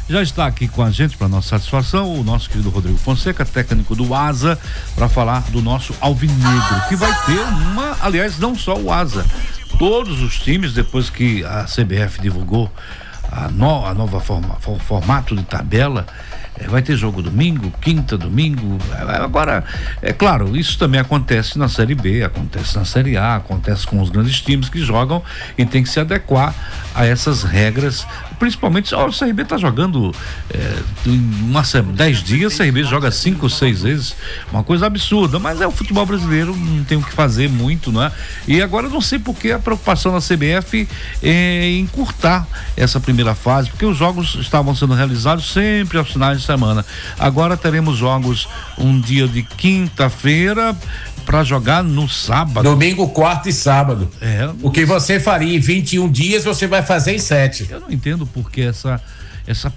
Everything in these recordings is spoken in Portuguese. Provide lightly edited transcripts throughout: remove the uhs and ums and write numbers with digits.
Já está aqui com a gente, para nossa satisfação, o nosso querido Rodrigo Fonseca, técnico do Asa, para falar do nosso Alvinegro, que vai ter aliás, não só o Asa, todos os times, depois que a CBF divulgou a nova formato de tabela, vai ter jogo domingo, quinta, domingo. Agora, é claro, isso também acontece na Série B, acontece na Série A, acontece com os grandes times que jogam e tem que se adequar a essas regras. Principalmente, o CRB está jogando em 10 dias, o CRB joga 5, 6 vezes, uma coisa absurda, mas é o futebol brasileiro, não tem o que fazer muito, né? E agora eu não sei por que a preocupação da CBF é encurtar essa primeira fase, porque os jogos estavam sendo realizados sempre aos finais de semana. Agora teremos jogos um dia de quinta-feira para jogar no sábado. Domingo, quarta e sábado. O que você faria em 21 dias, você vai fazer em 7. Eu não entendo por que essa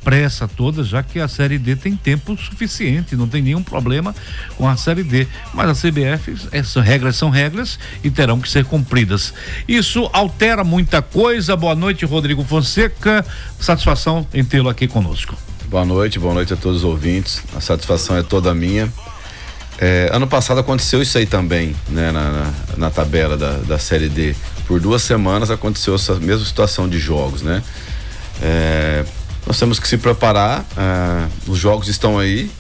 pressa toda, já que a Série D tem tempo suficiente, não tem nenhum problema com a Série D, mas a CBF, essas regras são regras e terão que ser cumpridas. Isso altera muita coisa. Boa noite, Rodrigo Fonseca, satisfação em tê-lo aqui conosco. Boa noite a todos os ouvintes, a satisfação é toda minha. Ano passado aconteceu isso aí também, né? Na tabela da Série D, por 2 semanas aconteceu essa mesma situação de jogos, né? Nós temos que se preparar, os jogos estão aí,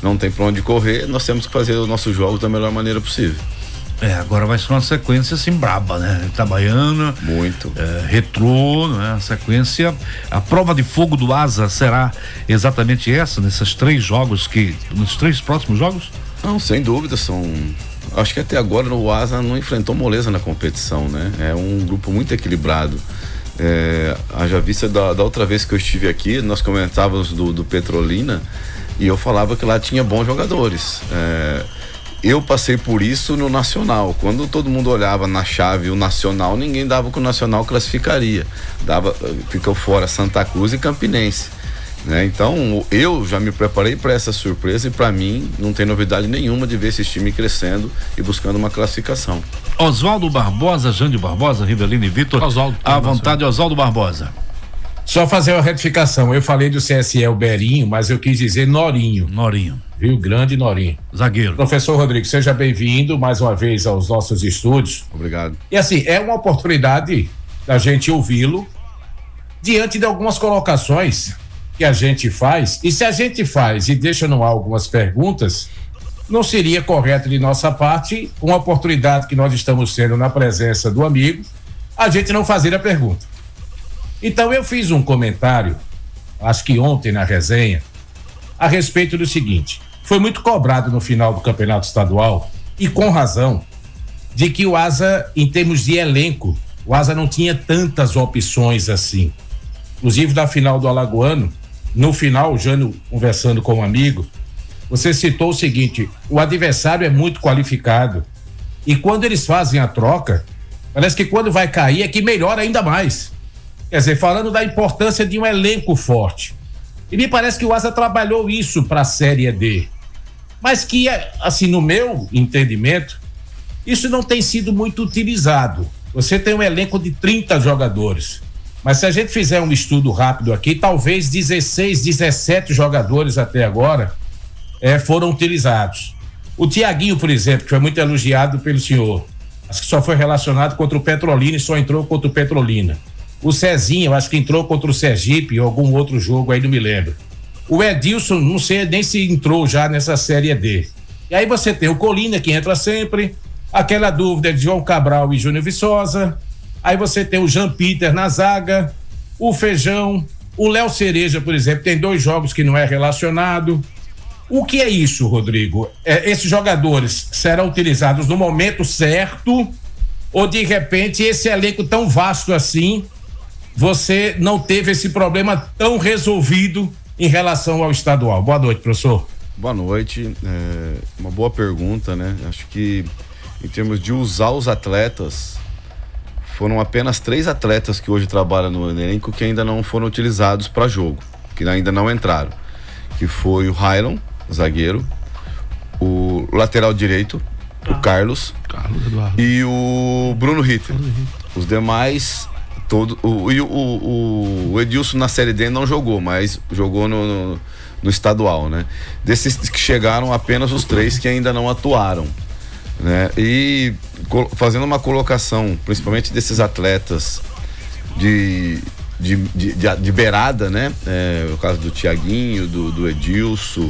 não tem pra onde correr, nós temos que fazer os nossos jogos da melhor maneira possível. Agora vai ser uma sequência assim braba, né? Itabaiana, muito, Retrô, né? A sequência, a prova de fogo do Asa será exatamente essa, nesses 3 jogos nos 3 próximos jogos? Não, sem dúvida, acho que até agora o Asa não enfrentou moleza na competição, né? É um grupo muito equilibrado. Haja vista da outra vez que eu estive aqui, nós comentávamos do Petrolina e eu falava que lá tinha bons jogadores. Eu passei por isso no Nacional. Quando todo mundo olhava na chave o Nacional, ninguém dava que o Nacional classificaria. Ficou fora Santa Cruz e Campinense, né? Então eu já me preparei para essa surpresa e para mim não tem novidade nenhuma de ver esse time crescendo e buscando uma classificação. Oswaldo Barbosa, Jânio Barbosa, Rivelino e Vitor, à vontade, Oswaldo Barbosa. Só fazer uma retificação, eu falei do CSL Berinho, mas eu quis dizer Norinho. Viu? Grande Norinho. Zagueiro. Professor Rodrigo, seja bem-vindo mais uma vez aos nossos estúdios. Obrigado. E assim, é uma oportunidade da gente ouvi-lo diante de algumas colocações que a gente faz, e se a gente faz e deixa no ar algumas perguntas, não seria correto de nossa parte, uma oportunidade que nós estamos tendo na presença do amigo, a gente não fazer a pergunta. Então eu fiz um comentário, acho que ontem na resenha, a respeito do seguinte: foi muito cobrado no final do campeonato estadual, e com razão, de que o Asa, em termos de elenco, o Asa não tinha tantas opções assim. Inclusive da final do Alagoano, no final, o Jânio conversando com um amigo, você citou o seguinte: o adversário é muito qualificado e quando eles fazem a troca, parece que quando vai cair é que melhora ainda mais. Quer dizer, falando da importância de um elenco forte. E me parece que o Asa trabalhou isso para a Série D. Mas que, assim, no meu entendimento, isso não tem sido muito utilizado. Você tem um elenco de 30 jogadores. Mas se a gente fizer um estudo rápido aqui, talvez 16, 17 jogadores até agora foram utilizados. O Tiaguinho, por exemplo, que foi muito elogiado pelo senhor, acho que só foi relacionado contra o Petrolina e só entrou contra o Petrolina. O Cezinho, eu acho que entrou contra o Sergipe ou algum outro jogo aí, não me lembro. O Edilson, não sei nem se entrou já nessa Série D. E aí você tem o Colina, que entra sempre, aquela dúvida de João Cabral e Júnior Viçosa. Aí você tem o Jean Peter na zaga, o Feijão, o Léo Cereja, por exemplo, tem 2 jogos que não é relacionado. O que é isso, Rodrigo? Esses jogadores serão utilizados no momento certo ou de repente esse elenco tão vasto assim, você não teve esse problema tão resolvido em relação ao estadual? Boa noite, professor. Boa noite, uma boa pergunta, né? Acho que em termos de usar os atletas, foram apenas 3 atletas que hoje trabalham no elenco que ainda não foram utilizados para jogo, que ainda não entraram, que foi o Railon, zagueiro, o lateral direito, o Carlos Eduardo, e o Bruno Ritter. Os demais O Edilson na Série D não jogou, mas jogou no estadual, né? Desses que chegaram, apenas os 3 que ainda não atuaram, né? E fazendo uma colocação, principalmente desses atletas de beirada, né? O caso do Thiaguinho, do Edilson,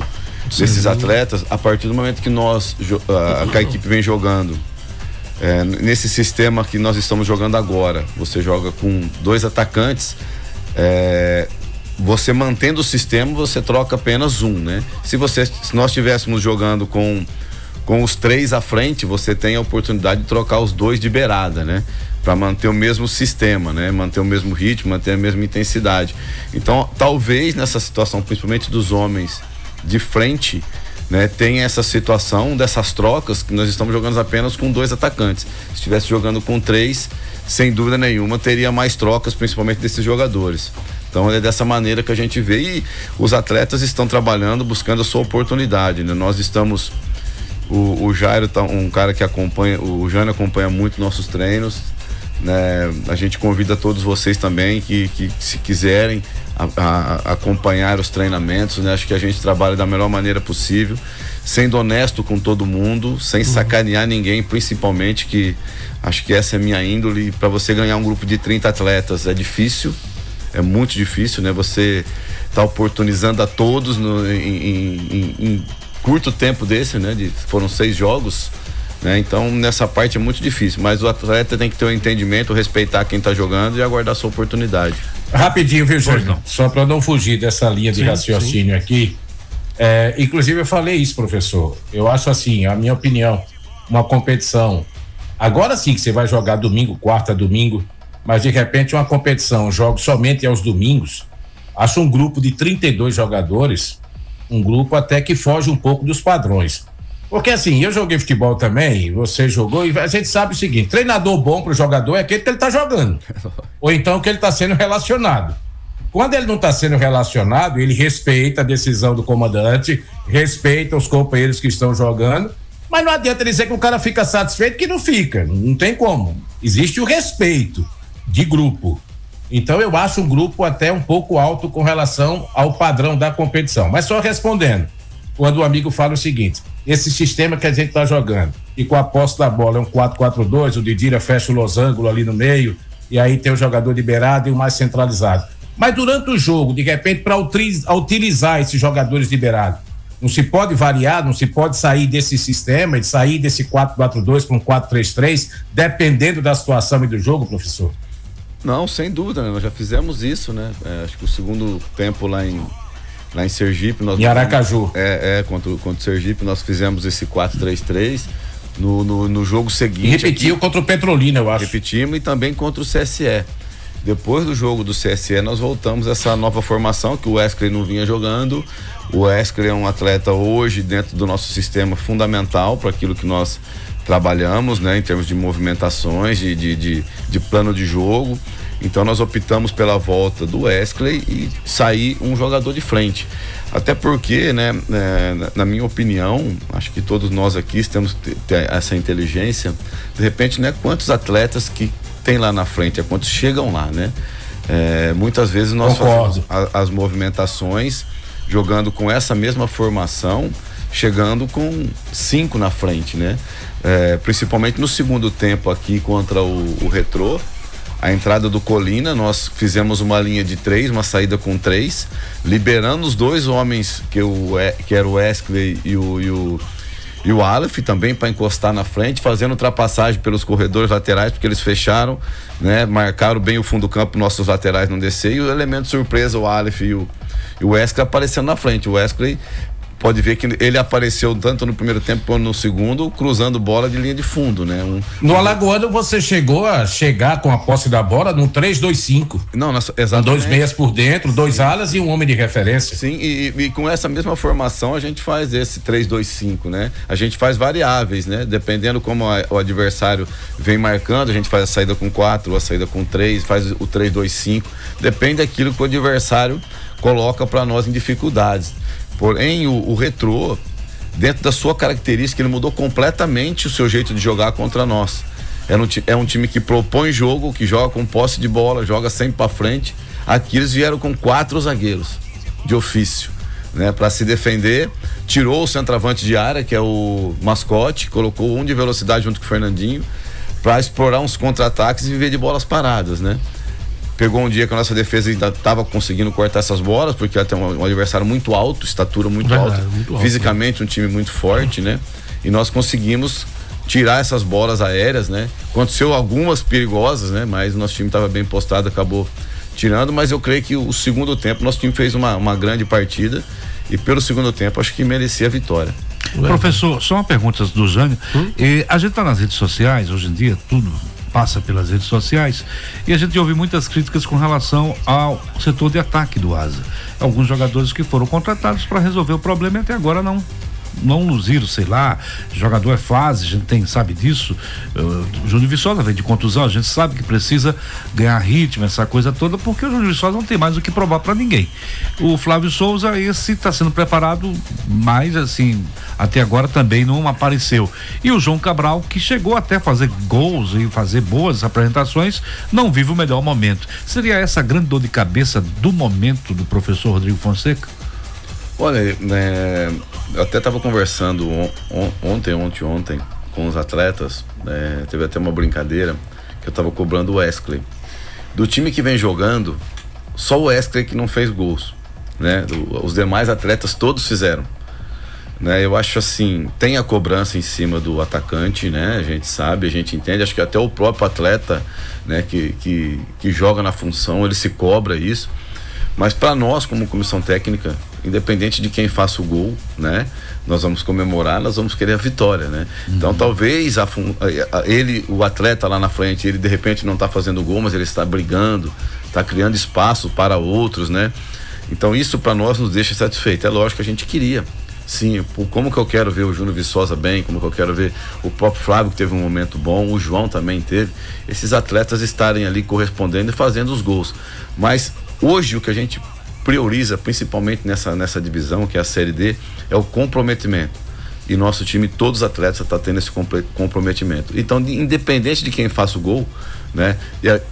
desses atletas, a partir do momento que que a equipe vem jogando nesse sistema que nós estamos jogando agora, você joga com 2 atacantes, você mantendo o sistema, você troca apenas um, né? Se nós estivéssemos jogando com os 3 à frente, você tem a oportunidade de trocar os 2 de beirada, né? Para manter o mesmo sistema, né? Manter o mesmo ritmo, manter a mesma intensidade. Então, talvez nessa situação, principalmente dos homens de frente, né, tem essa situação dessas trocas que nós estamos jogando apenas com 2 atacantes. Se estivesse jogando com 3, sem dúvida nenhuma, teria mais trocas, principalmente desses jogadores. Então é dessa maneira que a gente vê, e os atletas estão trabalhando, buscando a sua oportunidade, né? Nós estamos, o Jairo tá um cara que acompanha, o Jânio acompanha muito nossos treinos, né? A gente convida todos vocês também que se quiserem acompanhar os treinamentos, né? Acho que a gente trabalha da melhor maneira possível, sendo honesto com todo mundo, sem sacanear ninguém, principalmente, que acho que essa é a minha índole. Para você ganhar um grupo de 30 atletas é difícil, é muito difícil, né? Você tá oportunizando a todos em curto tempo desse, né? Foram 6 jogos, né? Então nessa parte é muito difícil, mas o atleta tem que ter o entendimento, respeitar quem tá jogando e aguardar a sua oportunidade. Rapidinho, viu, Júnior? Só para não fugir dessa linha de raciocínio aqui. Inclusive eu falei isso, professor. Eu acho assim, a minha opinião, uma competição, agora sim que você vai jogar domingo, quarta, domingo, mas de repente uma competição, jogo somente aos domingos, acho um grupo de 32 jogadores, um grupo até que foge um pouco dos padrões. Porque assim, eu joguei futebol também, você jogou, e a gente sabe o seguinte: treinador bom pro jogador é aquele que ele tá jogando, ou então que ele tá sendo relacionado. Quando ele não tá sendo relacionado, ele respeita a decisão do comandante, respeita os companheiros que estão jogando, mas não adianta dizer que o cara fica satisfeito, que não fica, não tem como. Existe o respeito de grupo. Então eu acho um grupo até um pouco alto com relação ao padrão da competição. Mas só respondendo, quando o amigo fala o seguinte: esse sistema que a gente está jogando, e com a posse da bola é um 4-4-2, o Didira fecha o losango ali no meio, e aí tem o jogador liberado e o mais centralizado. Mas durante o jogo, de repente, para utilizar esses jogadores liberados, não se pode variar, não se pode sair desse sistema, de sair desse 4-4-2 para um 4-3-3, dependendo da situação e do jogo, professor? Não, sem dúvida, né? Nós já fizemos isso, né? Acho que o segundo tempo lá em Sergipe, nós... Em Aracaju. Contra o Sergipe, nós fizemos esse 4-3-3. No jogo seguinte... E repetiu contra o Petrolina, eu acho. Repetimos, e também contra o CSE. Depois do jogo do CSE, nós voltamos a essa nova formação que o Wesley não vinha jogando. O Wesley é um atleta hoje dentro do nosso sistema fundamental para aquilo que nós trabalhamos, né? Em termos de movimentações, de plano de jogo. Então nós optamos pela volta do Wesley e sair um jogador de frente. Até porque, né, na minha opinião, acho que todos nós aqui temos essa inteligência, de repente, né, quantos atletas que tem lá na frente, quantos chegam lá, né? Muitas vezes nós fazemos as movimentações jogando com essa mesma formação, chegando com 5 na frente, né? Principalmente no segundo tempo aqui contra o Retrô, a entrada do Colina, nós fizemos uma linha de 3, uma saída com 3, liberando os 2 homens que era o Wesley e o Aleph também para encostar na frente, fazendo ultrapassagem pelos corredores laterais, porque eles fecharam, né? Marcaram bem o fundo do campo, nossos laterais não descer, e o elemento surpresa, o Aleph e o Wesley aparecendo na frente. O Wesley, pode ver que ele apareceu tanto no primeiro tempo quanto no segundo, cruzando bola de linha de fundo, né? No Alagoano você chegou a chegar com a posse da bola num 3-2-5. Não, exatamente. 2 meias por dentro, 2 alas e um homem de referência. Sim, e com essa mesma formação a gente faz esse 3-2-5, né? A gente faz variáveis, né? Dependendo como o adversário vem marcando, a gente faz a saída com 4, a saída com 3, faz o 3-2-5. Depende daquilo que o adversário coloca para nós em dificuldades. Porém, o Retrô, dentro da sua característica, ele mudou completamente o seu jeito de jogar contra nós. É um time que propõe jogo, que joga com posse de bola, joga sempre para frente. Aqui eles vieram com 4 zagueiros de ofício, né, para se defender. Tirou o centroavante de área, que é o Mascote, colocou um de velocidade junto com o Fernandinho, para explorar uns contra-ataques e viver de bolas paradas, né? Pegou um dia que a nossa defesa ainda estava conseguindo cortar essas bolas, porque ela tem um adversário muito alto, estatura muito alta, fisicamente um time muito forte, né? E nós conseguimos tirar essas bolas aéreas, né? Aconteceu algumas perigosas, né? Mas o nosso time estava bem postado, acabou tirando, mas eu creio que o segundo tempo nosso time fez uma grande partida e pelo segundo tempo acho que merecia a vitória. Professor, só uma pergunta do Jânio. A gente está nas redes sociais, hoje em dia tudo passa pelas redes sociais e a gente ouve muitas críticas com relação ao setor de ataque do Asa. Alguns jogadores que foram contratados para resolver o problema e até agora não luziram, sei lá, jogador é fase, a gente sabe disso. O Júnior Viçosa vem de contusão, a gente sabe que precisa ganhar ritmo, essa coisa toda, porque o Júnior Viçosa não tem mais o que provar para ninguém. O Flávio Souza, esse está sendo preparado, mas assim, até agora também não apareceu. E o João Cabral, que chegou até fazer gols e fazer boas apresentações, não vive o melhor momento. Seria essa a grande dor de cabeça do momento do professor Rodrigo Fonseca? Olha, eu até estava conversando ontem com os atletas, teve até uma brincadeira que eu estava cobrando o Wesley. Do time que vem jogando, só o Wesley que não fez gols, né? Os demais atletas todos fizeram, né? Eu acho assim, tem a cobrança em cima do atacante, né? A gente sabe, a gente entende, acho que até o próprio atleta, né, que joga na função, ele se cobra isso. Mas para nós, como comissão técnica, independente de quem faça o gol, né, nós vamos comemorar, nós vamos querer a vitória, né? Então talvez o atleta lá na frente, ele de repente não está fazendo gol, mas ele está brigando, está criando espaço para outros, né? Então isso para nós nos deixa satisfeito. É lógico que a gente queria, sim, como que eu quero ver o Júnior Viçosa bem, como que eu quero ver o próprio Flávio, que teve um momento bom, o João também teve, esses atletas estarem ali correspondendo e fazendo os gols. Mas hoje o que a gente prioriza, principalmente nessa divisão, que é a Série D, é o comprometimento. E nosso time, todos os atletas estão tendo esse comprometimento. Então, independente de quem faça o gol, né,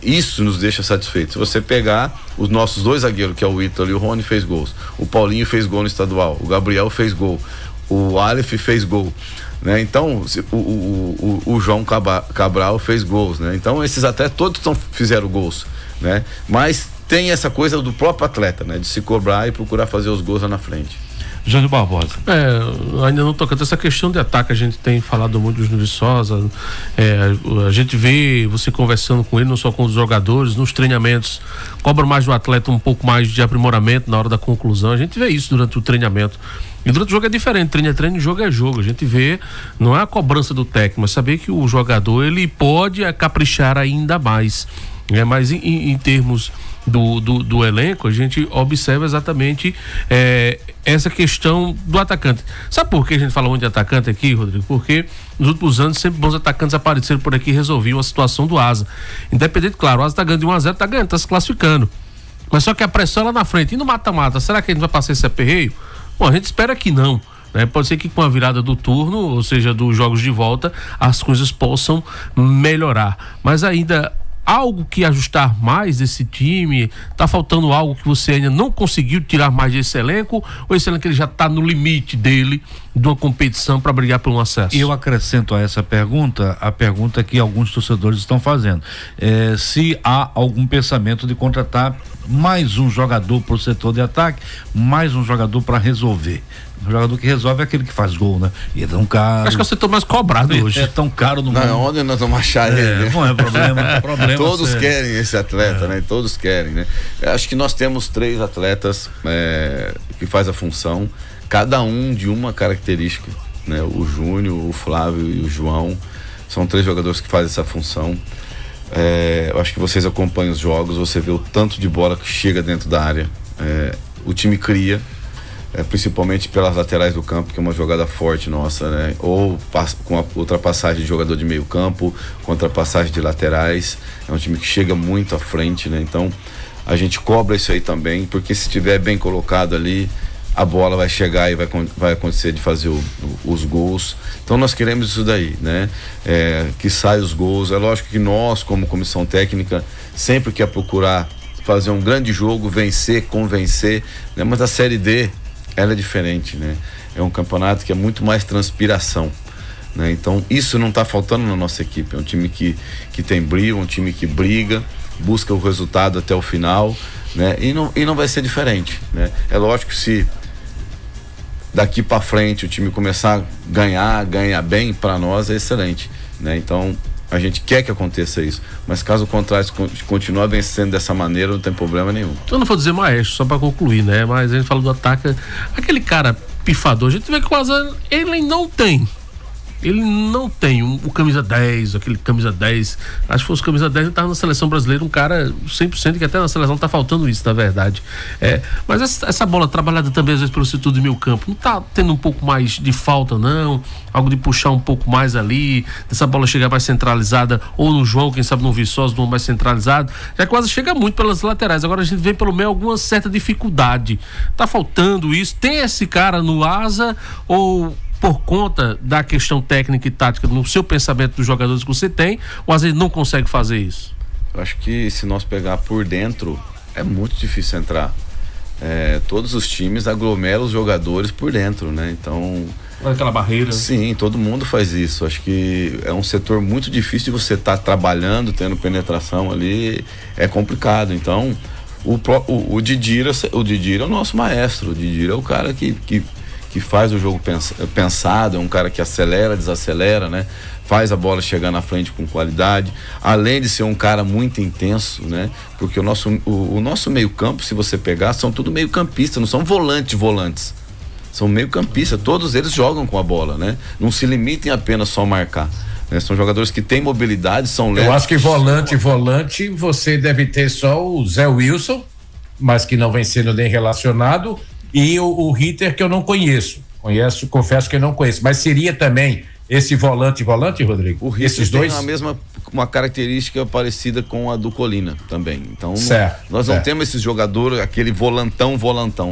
isso nos deixa satisfeitos. Se você pegar os nossos 2 zagueiros, que é o Ítalo e o Rony, fez gols. O Paulinho fez gol no estadual. O Gabriel fez gol. O Aleph fez gol. Né? Então, o João Cabral fez gols. Né? Então, esses atletas todos fizeram gols. Né? Mas tem essa coisa do próprio atleta, né? De se cobrar e procurar fazer os gols lá na frente. Jânio Barbosa. Ainda não tocando essa questão de ataque, a gente tem falado muito dos Júnior Viçosa, a gente vê você conversando com ele, não só com os jogadores, nos treinamentos, cobra mais do atleta um pouco mais de aprimoramento na hora da conclusão, a gente vê isso durante o treinamento. E durante o jogo é diferente, treino é treino, jogo é jogo. A gente vê, não é a cobrança do técnico, mas saber que o jogador, ele pode caprichar ainda mais. Mas em termos do elenco, a gente observa exatamente essa questão do atacante. Sabe por que a gente fala muito de atacante aqui, Rodrigo? Porque nos últimos anos sempre bons atacantes apareceram por aqui e resolviam a situação do Asa. Independente, claro, o Asa tá ganhando de 1-0, tá ganhando, tá se classificando. Mas só que a pressão lá na frente, e no mata-mata, será que a gente vai passar esse aperreio? Bom, a gente espera que não. Pode ser que com a virada do turno, ou seja, dos jogos de volta, as coisas possam melhorar. Mas ainda algo que ajustar mais desse time? Tá faltando algo que você ainda não conseguiu tirar mais desse elenco? Ou esse elenco ele já tá no limite dele de uma competição para brigar por um acesso? E eu acrescento a essa pergunta, a pergunta que alguns torcedores estão fazendo. Se há algum pensamento de contratar mais um jogador para o setor de ataque, mais um jogador para resolver. O jogador que resolve é aquele que faz gol, né? E é tão caro. Acho que é o setor mais cobrado hoje. É tão caro no mundo. Onde nós vamos achar ele? Não é problema. Todos querem esse atleta, né? Todos querem, né? Acho que nós temos 3 atletas que faz a função, cada um de uma característica, né? O Júnior, o Flávio e o João são 3 jogadores que fazem essa função. Eu acho que vocês acompanham os jogos, você vê o tanto de bola que chega dentro da área. O time cria, principalmente pelas laterais do campo, que é uma jogada forte nossa, né? Ou com a ultrapassagem de jogador de meio campo, com ultrapassagem de laterais. É um time que chega muito à frente, né? Então a gente cobra isso aí também, porque se estiver bem colocado ali, a bola vai chegar e vai acontecer de fazer os gols. Então nós queremos isso daí, né? Que saia os gols. É lógico que nós, como comissão técnica, sempre quer procurar fazer um grande jogo, vencer, convencer, né? Mas a Série D, ela é diferente, né? É um campeonato que é muito mais transpiração, né? Então isso não está faltando na nossa equipe. É um time que tem brilho, um time que briga, busca o resultado até o final, né? E não vai ser diferente, né? É lógico que se daqui para frente o time começar a ganhar bem, para nós é excelente, né? Então a gente quer que aconteça isso, mas caso contrário, se continuar vencendo dessa maneira, não tem problema nenhum. Eu não vou dizer maestro, só para concluir, né? Mas a gente fala do ataque, aquele cara pifador, a gente vê que o Asa, ele não tem o camisa 10, aquele camisa 10. Acho que fosse camisa 10, ele tava na seleção brasileira, um cara 100%, que até na seleção tá faltando isso, na verdade. Mas essa bola trabalhada também às vezes pelo setor do meio campo, não tá tendo um pouco mais de falta, não? Algo de puxar um pouco mais ali, dessa bola chegar mais centralizada, ou no João, quem sabe no Viçosa, no mais centralizado, já quase chega muito pelas laterais. Agora a gente vê pelo meio alguma certa dificuldade. Tá faltando isso? Tem esse cara no Asa, ou por conta da questão técnica e tática, no seu pensamento dos jogadores que você tem, ou às vezes não consegue fazer isso? Eu acho que se nós pegar por dentro, é muito difícil entrar. Todos os times aglomeram os jogadores por dentro, né? Então... aquela barreira. Sim, todo mundo faz isso. Acho que é um setor muito difícil de você estar trabalhando, tendo penetração ali, é complicado. Então, o Didira é o nosso maestro. O Didira é o cara que faz o jogo pensado, é um cara que acelera, desacelera, né? Faz a bola chegar na frente com qualidade, além de ser um cara muito intenso, né? Porque o nosso meio campo, se você pegar, são tudo meio campistas, não são volantes, são meio campistas, todos eles jogam com a bola, né? Não se limitem apenas só a marcar, né? São jogadores que têm mobilidade, são leves. Eu acho que volante, você deve ter só o Zé Wilson, mas que não vem sendo nem relacionado, e o Ritter, que eu não conheço, confesso que eu não conheço, mas seria também esse volante, Rodrigo? O Ritter esses dois tem uma característica parecida com a do Colina também. Então, nós não temos esses jogadores, aquele volantão.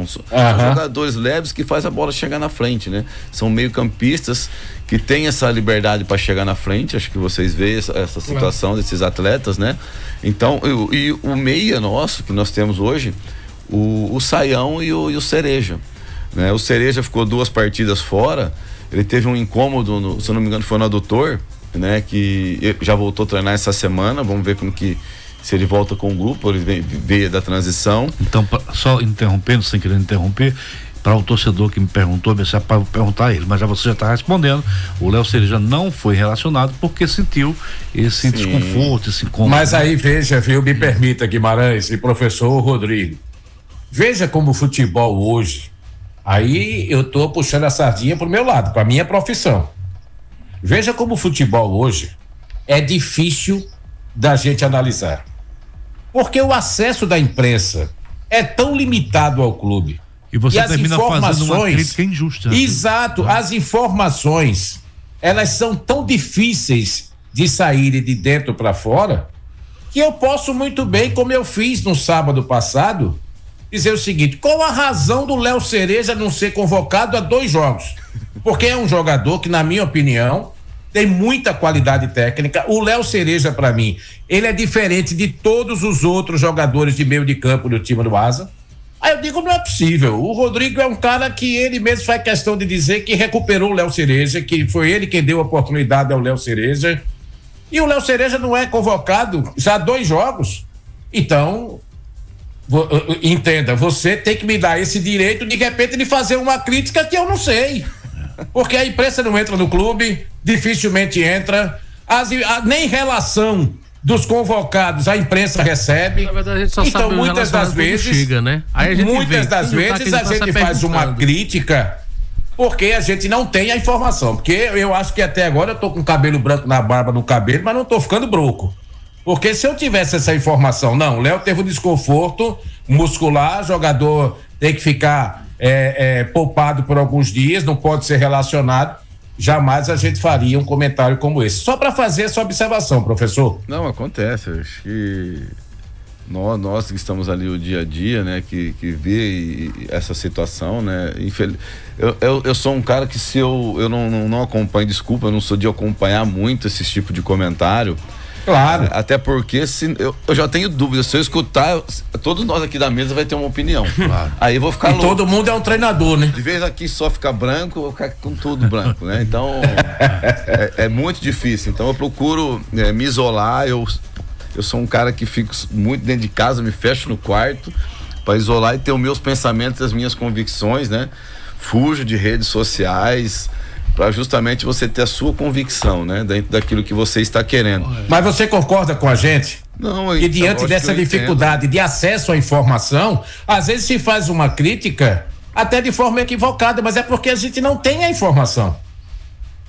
São jogadores leves que faz a bola chegar na frente, né? São meio campistas que têm essa liberdade para chegar na frente. Acho que vocês veem essa situação desses atletas, né? Então, e o meia nosso que nós temos hoje, o Saião e o Cereja, né? O Cereja ficou 2 partidas fora, ele teve um incômodo, se eu não me engano foi no adutor, né? Que já voltou a treinar essa semana, vamos ver se ele volta com o grupo, ele veio da transição. Então, só interrompendo, sem querer interromper, para o torcedor que me perguntou, é para perguntar a ele, mas você já está respondendo. O Léo Cereja não foi relacionado porque sentiu esse desconforto, esse incômodo. Mas aí veja, me permita, Guimarães e professor Rodrigo, veja como o futebol hoje, aí eu tô puxando a sardinha pro meu lado, pra minha profissão. Veja como o futebol hoje é difícil da gente analisar. Porque o acesso da imprensa é tão limitado ao clube. E você termina fazendo uma crítica injusta. Exato, as informações, elas são tão difíceis de saírem de dentro para fora, que eu posso muito bem, como eu fiz no sábado passado, dizer o seguinte: qual a razão do Léo Cereja não ser convocado a 2 jogos? Porque é um jogador que, na minha opinião, tem muita qualidade técnica. O Léo Cereja, para mim, ele é diferente de todos os outros jogadores de meio de campo do time do Asa. Aí eu digo, não é possível. O Rodrigo é um cara que ele mesmo faz questão de dizer que recuperou o Léo Cereja, que foi ele quem deu a oportunidade ao Léo Cereja. E o Léo Cereja não é convocado já há 2 jogos. Então, entenda, você tem que me dar esse direito de repente de fazer uma crítica que eu não sei, porque a imprensa não entra no clube, dificilmente entra, nem relação dos convocados a imprensa recebe. Na verdade, a gente só então sabe muitas das vezes chega, né? Aí a gente muitas das vezes a gente faz uma crítica porque a gente não tem a informação, porque eu acho que até agora eu tô com cabelo branco na barba, no cabelo, mas não tô ficando broco. Porque se eu tivesse essa informação, não, o Léo teve um desconforto muscular, jogador tem que ficar poupado por alguns dias, não pode ser relacionado, jamais a gente faria um comentário como esse. Só para fazer essa observação, professor. Não, acontece, acho que Nós que estamos ali o dia a dia, né, que vê essa situação, né, eu sou um cara que se eu não acompanho, desculpa, eu não sou de acompanhar muito esse tipo de comentário. Claro. Até porque eu já tenho dúvidas, se eu escutar, todos nós aqui da mesa vai ter uma opinião. Claro. Aí eu vou ficar louco. Todo mundo é um treinador, né? De vez aqui só ficar branco, eu vou ficar com tudo branco, né? Então, é muito difícil. Então eu procuro me isolar, eu sou um cara que fico muito dentro de casa, me fecho no quarto para isolar e ter os meus pensamentos, as minhas convicções, né? Fujo de redes sociais para justamente você ter a sua convicção, né? Dentro daquilo que você está querendo. Mas você concorda com a gente? Não, e diante dessa dificuldade de acesso à informação, às vezes se faz uma crítica até de forma equivocada, mas é porque a gente não tem a informação.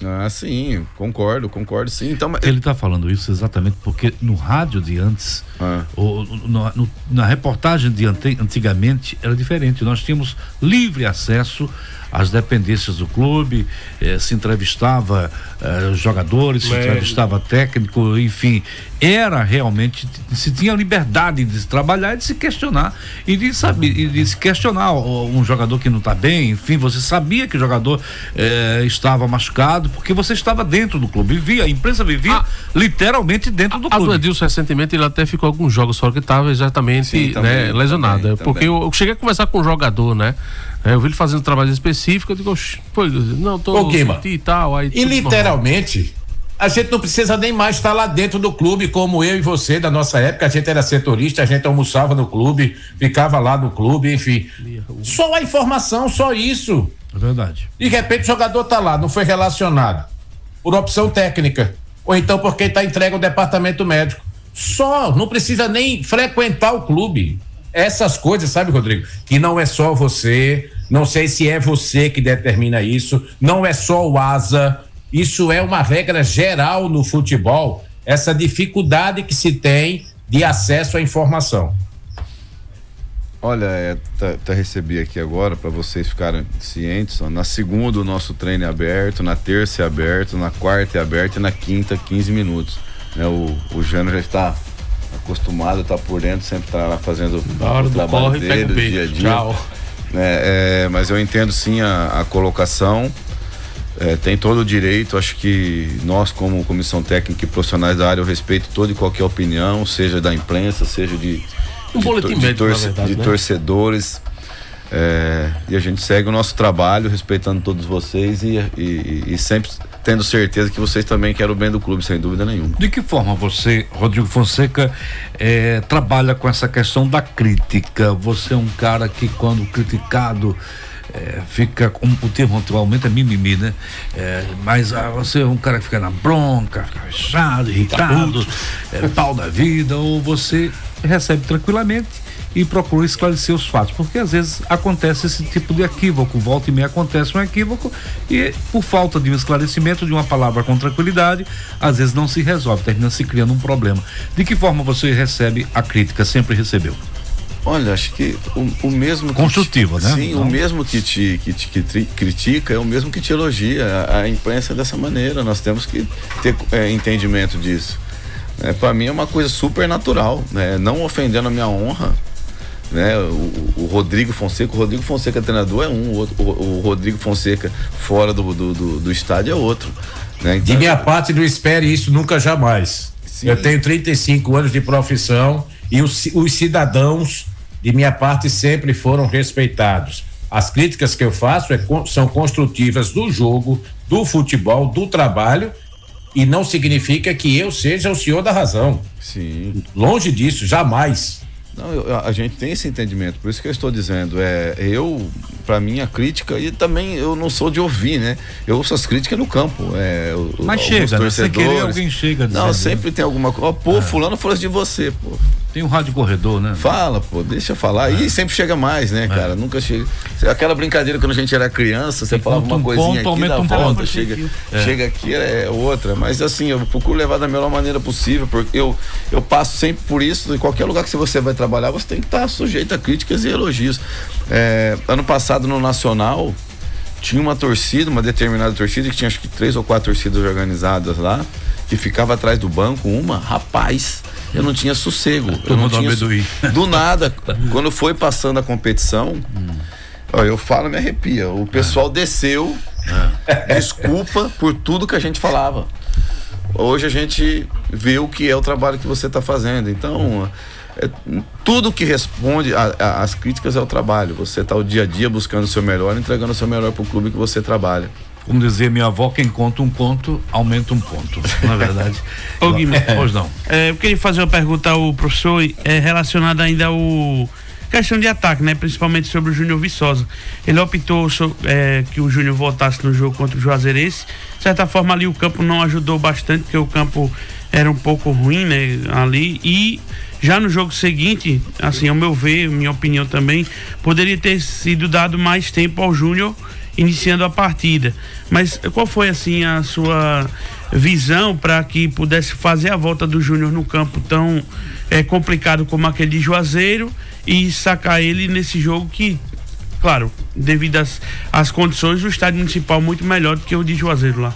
Ah, sim, concordo sim. Então, ele está falando isso exatamente porque no rádio de antes, na reportagem de antigamente era diferente. Nós tínhamos livre acesso às dependências do clube, se entrevistava jogadores, se entrevistava técnico, enfim, era realmente, se tinha liberdade de se trabalhar e de se questionar e de saber, e de se questionar um jogador que não está bem, enfim, você sabia que o jogador estava machucado porque você estava dentro do clube, a imprensa vivia literalmente dentro do clube. A do Edilson recentemente ele até ficou alguns jogos só que estava exatamente lesionado, porque eu cheguei a conversar com um jogador, né? Eu vi ele fazendo trabalho específico, eu digo, e tal. Aí e literalmente, a gente não precisa nem mais estar lá dentro do clube, como eu e você, da nossa época, a gente era setorista, a gente almoçava no clube, ficava lá no clube, enfim. Só a informação, só isso. É verdade. E de repente o jogador tá lá, não foi relacionado, por opção técnica, ou então porque está entregue ao departamento médico. Só, não precisa nem frequentar o clube. Essas coisas, sabe, Rodrigo? Que não é só você, não sei se é você que determina isso, não é só o ASA, isso é uma regra geral no futebol, essa dificuldade que se tem de acesso à informação. Olha, recebi aqui agora para vocês ficarem cientes, na segunda o nosso treino é aberto, na terça é aberto, na quarta é aberto e na quinta 15 minutos. O Jânio já está acostumado, tá por dentro, sempre tá lá fazendo o trabalho dele, dia a dia. Tchau. Mas eu entendo sim a colocação, tem todo o direito, acho que nós como comissão técnica e profissionais da área, eu respeito toda e qualquer opinião, seja da imprensa, seja de torcedores, e a gente segue o nosso trabalho, respeitando todos vocês e sempre tendo certeza que vocês também querem o bem do clube, sem dúvida nenhuma. De que forma você, Rodrigo Fonseca, trabalha com essa questão da crítica? Você é um cara que, quando criticado, fica, o termo atualmente é mimimi, né? Mas você é um cara que fica na bronca, fica fechado, irritado, pau da vida, ou você recebe tranquilamente e procura esclarecer os fatos, porque às vezes acontece esse tipo de equívoco, volta e meia acontece um equívoco e por falta de um esclarecimento, de uma palavra com tranquilidade, às vezes não se resolve, termina se criando um problema. De que forma você recebe a crítica? Sempre recebeu? Olha, acho que o mesmo construtivo, né? Sim, o mesmo que te critica é o mesmo que te elogia. A imprensa é dessa maneira, nós temos que ter entendimento disso. Para mim é uma coisa super natural, né? Não ofendendo a minha honra, né? O Rodrigo Fonseca treinador é um, o Rodrigo Fonseca fora do estádio é outro, né? Então, de minha parte, não espere isso nunca jamais. Sim. Eu tenho 35 anos de profissão e os cidadãos de minha parte sempre foram respeitados. As críticas que eu faço são construtivas do jogo, do futebol, do trabalho, e não significa que eu seja o senhor da razão. Sim. Longe disso, jamais. Não, a gente tem esse entendimento, por isso que eu estou dizendo, para mim a crítica, e também eu não sou de ouvir, né? Eu ouço as críticas no campo. Mas chega, né? Sem querer alguém chega dizendo. Não, sempre tem alguma coisa. Fulano falou de você, pô. Tem um rádio corredor, né? Fala, pô, deixa eu falar. E sempre chega mais, né, cara? Nunca chega. Aquela brincadeira quando a gente era criança, você falava uma coisinha aqui, da volta, chega aqui, é outra. Mas assim, eu procuro levar da melhor maneira possível, porque eu passo sempre por isso. Em qualquer lugar que você vai trabalhar, você tem que estar sujeito a críticas e elogios. Ano passado no Nacional, tinha uma torcida, uma determinada torcida, que tinha acho que 3 ou 4 torcidas organizadas lá, que ficava atrás do banco, rapaz, eu não tinha sossego. Do nada, quando foi passando a competição, ó, eu falo, me arrepia. O pessoal desceu, desculpa por tudo que a gente falava. Hoje a gente vê o que é o trabalho que você está fazendo. Então, tudo que responde às críticas é o trabalho. Você está o dia a dia buscando o seu melhor, entregando o seu melhor para o clube que você trabalha. Como dizia minha avó, quem conta um conto, aumenta um ponto, na verdade. Ô Guilherme, pois não. Eu queria fazer uma pergunta ao professor relacionada ainda ao questão de ataque, né? Principalmente sobre o Júnior Viçosa. Ele optou que o Júnior voltasse no jogo contra o Juazeirense. De certa forma ali o campo não ajudou bastante, porque o campo era um pouco ruim, né? Ali, e já no jogo seguinte, assim, ao meu ver, minha opinião também, poderia ter sido dado mais tempo ao Júnior iniciando a partida. Mas qual foi, assim, a sua visão para que pudesse fazer a volta do Júnior no campo tão complicado como aquele de Juazeiro e sacar ele nesse jogo que, claro, devido às condições do estádio municipal muito melhor do que o de Juazeiro lá?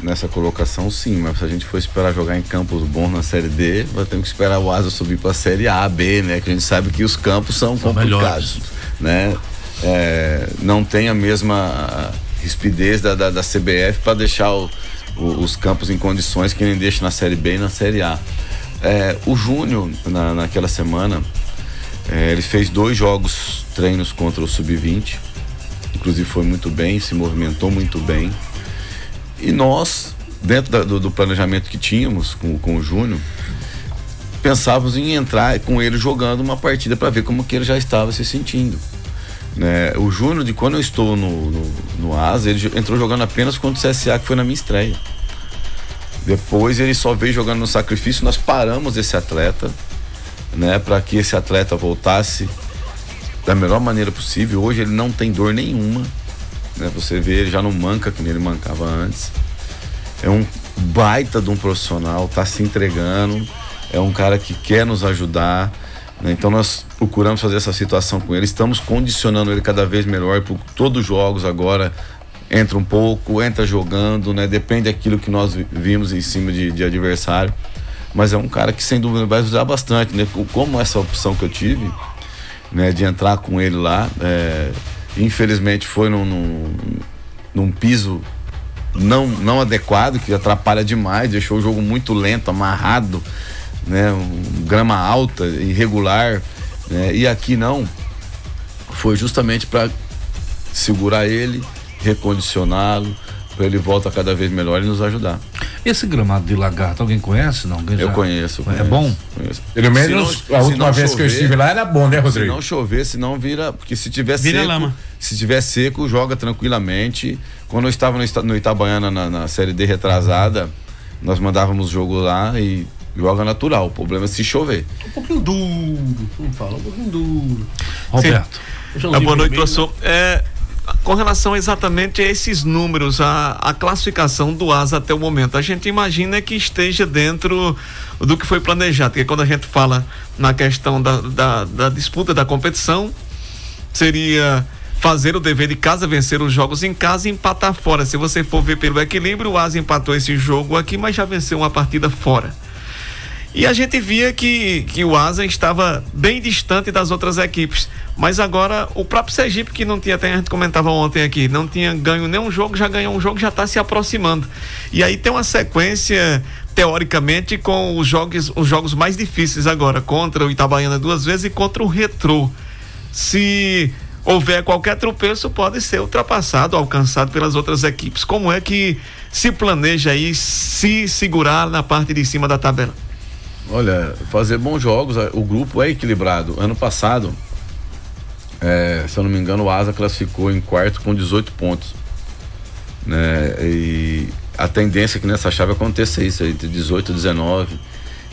Nessa colocação sim, mas se a gente for esperar jogar em campos bons na Série D, vai ter que esperar o Asa subir para a Série A, B, né? Que a gente sabe que os campos são complicados, né? Não tem a mesma rispidez da CBF para deixar os campos em condições que nem deixa na Série B e na Série A. O Júnior, naquela semana, ele fez 2 jogos treinos contra o Sub-20, inclusive foi muito bem, se movimentou muito bem, e nós, dentro do planejamento que tínhamos com o Júnior, pensávamos em entrar com ele jogando uma partida para ver como que ele já estava se sentindo, né? O Júnior, de quando eu estou no Asa, ele entrou jogando apenas contra o CSA, que foi na minha estreia. Depois ele só veio jogando no sacrifício. Nós paramos esse atleta, né, para que esse atleta voltasse da melhor maneira possível. Hoje ele não tem dor nenhuma, né? Você vê, ele já não manca como ele mancava antes. É um baita de um profissional, tá se entregando, é um cara que quer nos ajudar, né? Então nós procuramos fazer essa situação com ele, estamos condicionando ele cada vez melhor. Por todos os jogos agora entra um pouco, entra jogando, né? Depende daquilo que nós vimos em cima de adversário, mas é um cara que sem dúvida vai usar bastante, né? Como essa opção que eu tive, né, de entrar com ele lá, infelizmente foi num piso não adequado, que atrapalha demais, deixou o jogo muito lento, amarrado, né? Grama alta, irregular, né? E aqui não, foi justamente para segurar ele, recondicioná-lo, para ele voltar cada vez melhor e nos ajudar. Esse gramado de Lagarto, alguém conhece? Não? Eu conheço. É bom? Conheço. Pelo menos a última vez que eu estive lá era bom, né, Rodrigo? Se não chover, se não vira, porque se tiver vira seco, lama. Se tiver seco, joga tranquilamente. Quando eu estava no Itabaiana na Série D retrasada, nós mandávamos jogo lá e joga natural. O problema é se chover. Um pouquinho duro, vamos falar, um pouquinho duro. Roberto. Boa noite, professor. Com relação exatamente a esses números, a classificação do Asa até o momento, a gente imagina que esteja dentro do que foi planejado, porque quando a gente fala na questão da disputa da competição, seria fazer o dever de casa, vencer os jogos em casa e empatar fora. Se você for ver pelo equilíbrio, o Asa empatou esse jogo aqui, mas já venceu uma partida fora. E a gente via que o Asa estava bem distante das outras equipes. Mas agora o próprio Sergipe, que não tinha, até a gente comentava ontem aqui, não tinha ganho nenhum jogo, já ganhou um jogo, já está se aproximando. E aí tem uma sequência, teoricamente, com os jogos mais difíceis agora, contra o Itabaiana 2 vezes e contra o Retrô. Se houver qualquer tropeço, pode ser ultrapassado, alcançado pelas outras equipes. Como é que se planeja aí se segurar na parte de cima da tabela? Olha, fazer bons jogos, o grupo é equilibrado. Ano passado, se eu não me engano, o Asa classificou em quarto com 18 pontos, né? E a tendência é que nessa chave aconteça isso, entre 18 e 19.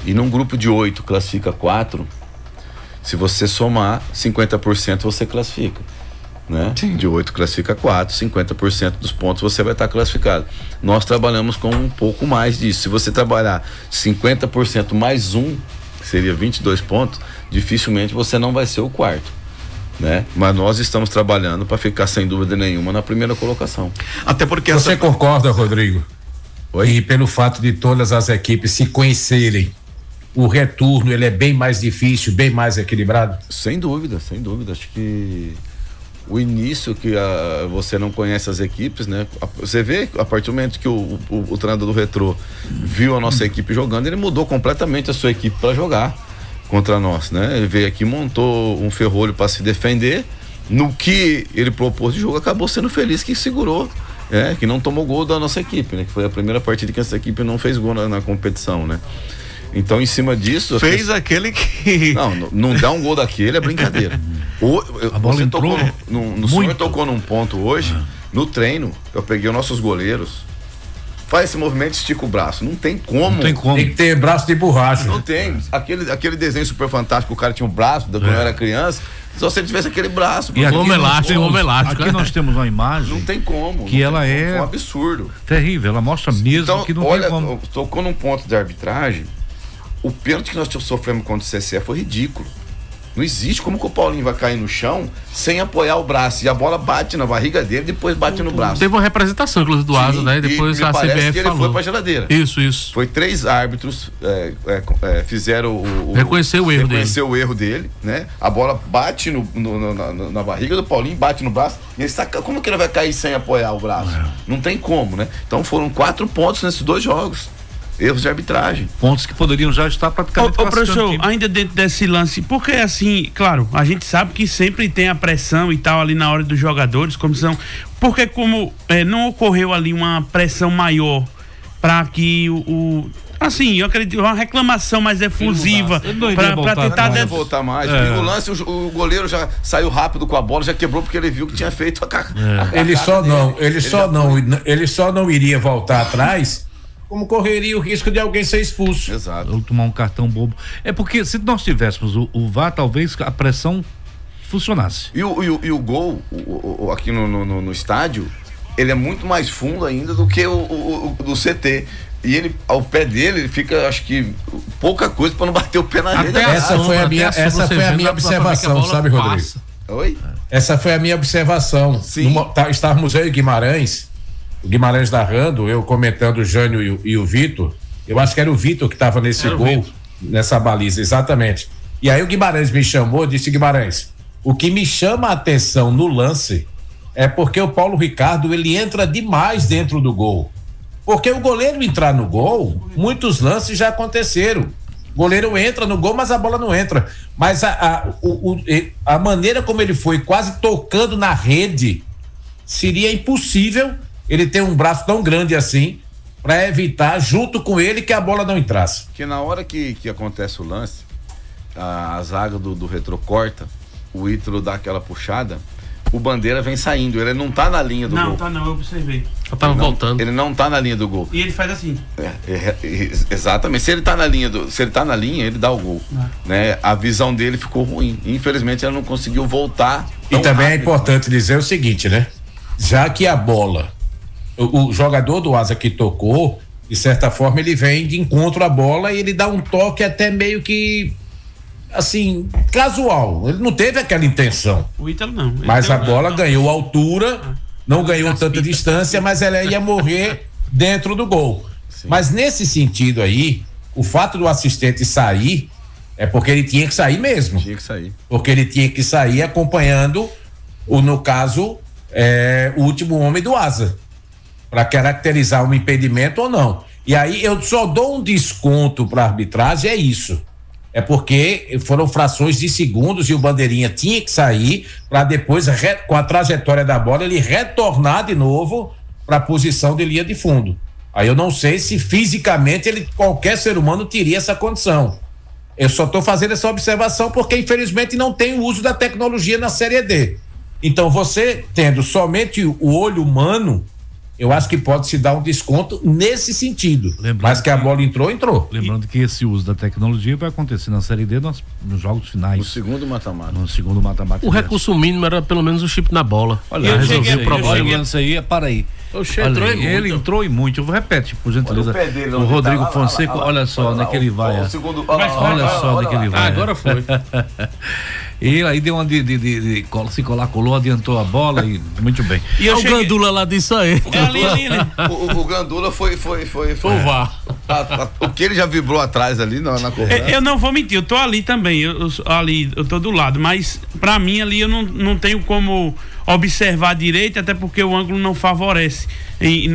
E num grupo de 8 classifica 4, se você somar 50% você classifica, né? De 8 classifica 4, 50% dos pontos você vai estar classificado. Nós trabalhamos com um pouco mais disso. Se você trabalhar 50% mais 1, que seria 22 pontos, dificilmente você não vai ser o quarto, né? Mas nós estamos trabalhando para ficar sem dúvida nenhuma na primeira colocação. Até porque você concorda, Rodrigo? Oi? E pelo fato de todas as equipes se conhecerem, o retorno ele é bem mais difícil, bem mais equilibrado? Sem dúvida, sem dúvida. Acho que o início que você não conhece as equipes, né? Você vê, a partir do momento que o treinador do Retrô viu a nossa equipe jogando, ele mudou completamente a sua equipe para jogar contra nós, né? Ele veio aqui, montou um ferrolho para se defender. No que ele propôs de jogo, acabou sendo feliz que segurou, que não tomou gol da nossa equipe, né? Que foi a primeira partida que essa equipe não fez gol na competição, né? Então, em cima disso... Fez aquele que... Não dá um gol daquele, é brincadeira. A bola entrou o senhor tocou num ponto hoje, no treino, eu peguei os nossos goleiros, faz esse movimento, estica o braço. Não tem como. Tem que ter braço de borracha. Não tem. Aquele desenho super fantástico, o cara tinha um braço, quando eu era criança, só se ele tivesse aquele braço. E homem elástico. Aqui nós temos uma imagem. Não tem como. Que ela é um absurdo. Terrível. Ela mostra mesmo então, que não olha, tem como. Tocou num ponto de arbitragem, o pênalti que nós sofremos contra o CSE foi ridículo. Não existe como que o Paulinho vai cair no chão sem apoiar o braço. E a bola bate na barriga dele, depois bate no braço. Teve uma representação, inclusive, do Asa, né? Depois e a CBF que ele falou. foi pra geladeira. Isso. Foi 3 árbitros fizeram reconheceu o erro dele, né? A bola bate na barriga do Paulinho, bate no braço. E ele está, como que ele vai cair sem apoiar o braço? Não tem como, né? Então foram 4 pontos nesses 2 jogos. Erros de arbitragem. Pontos que poderiam já estar praticamente professor, ainda dentro desse lance, porque assim, claro, a gente sabe que sempre tem a pressão e tal ali na hora dos jogadores, comissão, porque como não ocorreu ali uma pressão maior para que assim, eu acredito, uma reclamação mais efusiva para tentar voltar mais. No lance, o goleiro já saiu rápido com a bola, já quebrou porque ele viu que tinha feito ele só não iria voltar atrás, como correria o risco de alguém ser expulso. Exato. Ou tomar um cartão bobo. É porque se nós tivéssemos o VAR, talvez a pressão funcionasse. E o gol aqui no estádio, ele é muito mais fundo ainda do que o do CT. E ele, ao pé dele, ele fica, acho que, pouca coisa para não bater o pé na rede. Essa foi a minha observação, sabe, Rodrigo? Oi? Essa foi a minha observação. Sim. Estávamos eu e Guimarães, o Guimarães narrando, eu comentando o Jânio e o Vitor. Eu acho que era o Vitor que estava nesse gol, nessa baliza, exatamente. E aí o Guimarães me chamou, disse: Guimarães, o que me chama a atenção no lance é porque o Paulo Ricardo, ele entra demais dentro do gol. Porque o goleiro entrar no gol, muitos lances já aconteceram. O goleiro entra no gol, mas a bola não entra. Mas a maneira como ele foi quase tocando na rede, seria impossível ele ter um braço tão grande assim para evitar, junto com ele, que a bola não entrasse. Porque na hora que acontece o lance, a zaga do Retrô corta, o Ítalo dá aquela puxada, o Bandeira vem saindo, ele não tá na linha do gol. Não, tá não, eu observei. Eu tava voltando. Ele não tá na linha do gol. E ele faz assim. Exatamente, se ele tá na linha, ele dá o gol. Né? A visão dele ficou ruim. Infelizmente, ele não conseguiu voltar. E também rápido. É importante dizer o seguinte, né? Já que a bola, o jogador do Asa que tocou, de certa forma, ele vem de encontro à bola e ele dá um toque até meio que, assim, casual. Ele não teve aquela intenção. O Ítalo não. Mas a bola ganhou altura, não ganhou tanta distância, mas ela ia morrer dentro do gol. Sim. Mas nesse sentido aí, o fato do assistente sair é porque ele tinha que sair mesmo. Tinha que sair. Porque ele tinha que sair acompanhando, no caso, o último homem do Asa, para caracterizar um impedimento ou não. E aí eu só dou um desconto para a arbitragem, é isso. É porque foram frações de segundos e o Bandeirinha tinha que sair para depois, com a trajetória da bola, ele retornar de novo para a posição de linha de fundo. Aí eu não sei se fisicamente qualquer ser humano teria essa condição. Eu só estou fazendo essa observação porque infelizmente não tem o uso da tecnologia na Série D. Então você tendo somente o olho humano, eu acho que pode se dar um desconto nesse sentido. Mas que a bola entrou. Lembrando que esse uso da tecnologia vai acontecer na Série D nos jogos finais. No segundo mata-mata. O recurso mínimo era pelo menos o chip na bola. Olha, resolveu o problema. Para aí. Ele entrou e muito. Repete, por gentileza. O Rodrigo Fonseca, olha só onde é que ele vai. Olha só onde é que ele vai. Agora foi. Ele aí deu uma se colou, adiantou a bola e muito bem. E o Gandula lá disso aí. Ali. O Gandula foi O VAR. O que ele já vibrou atrás ali na corrida. Eu não vou mentir, eu tô ali também, eu tô do lado, mas pra mim ali eu não tenho como observar direito, até porque o ângulo não favorece.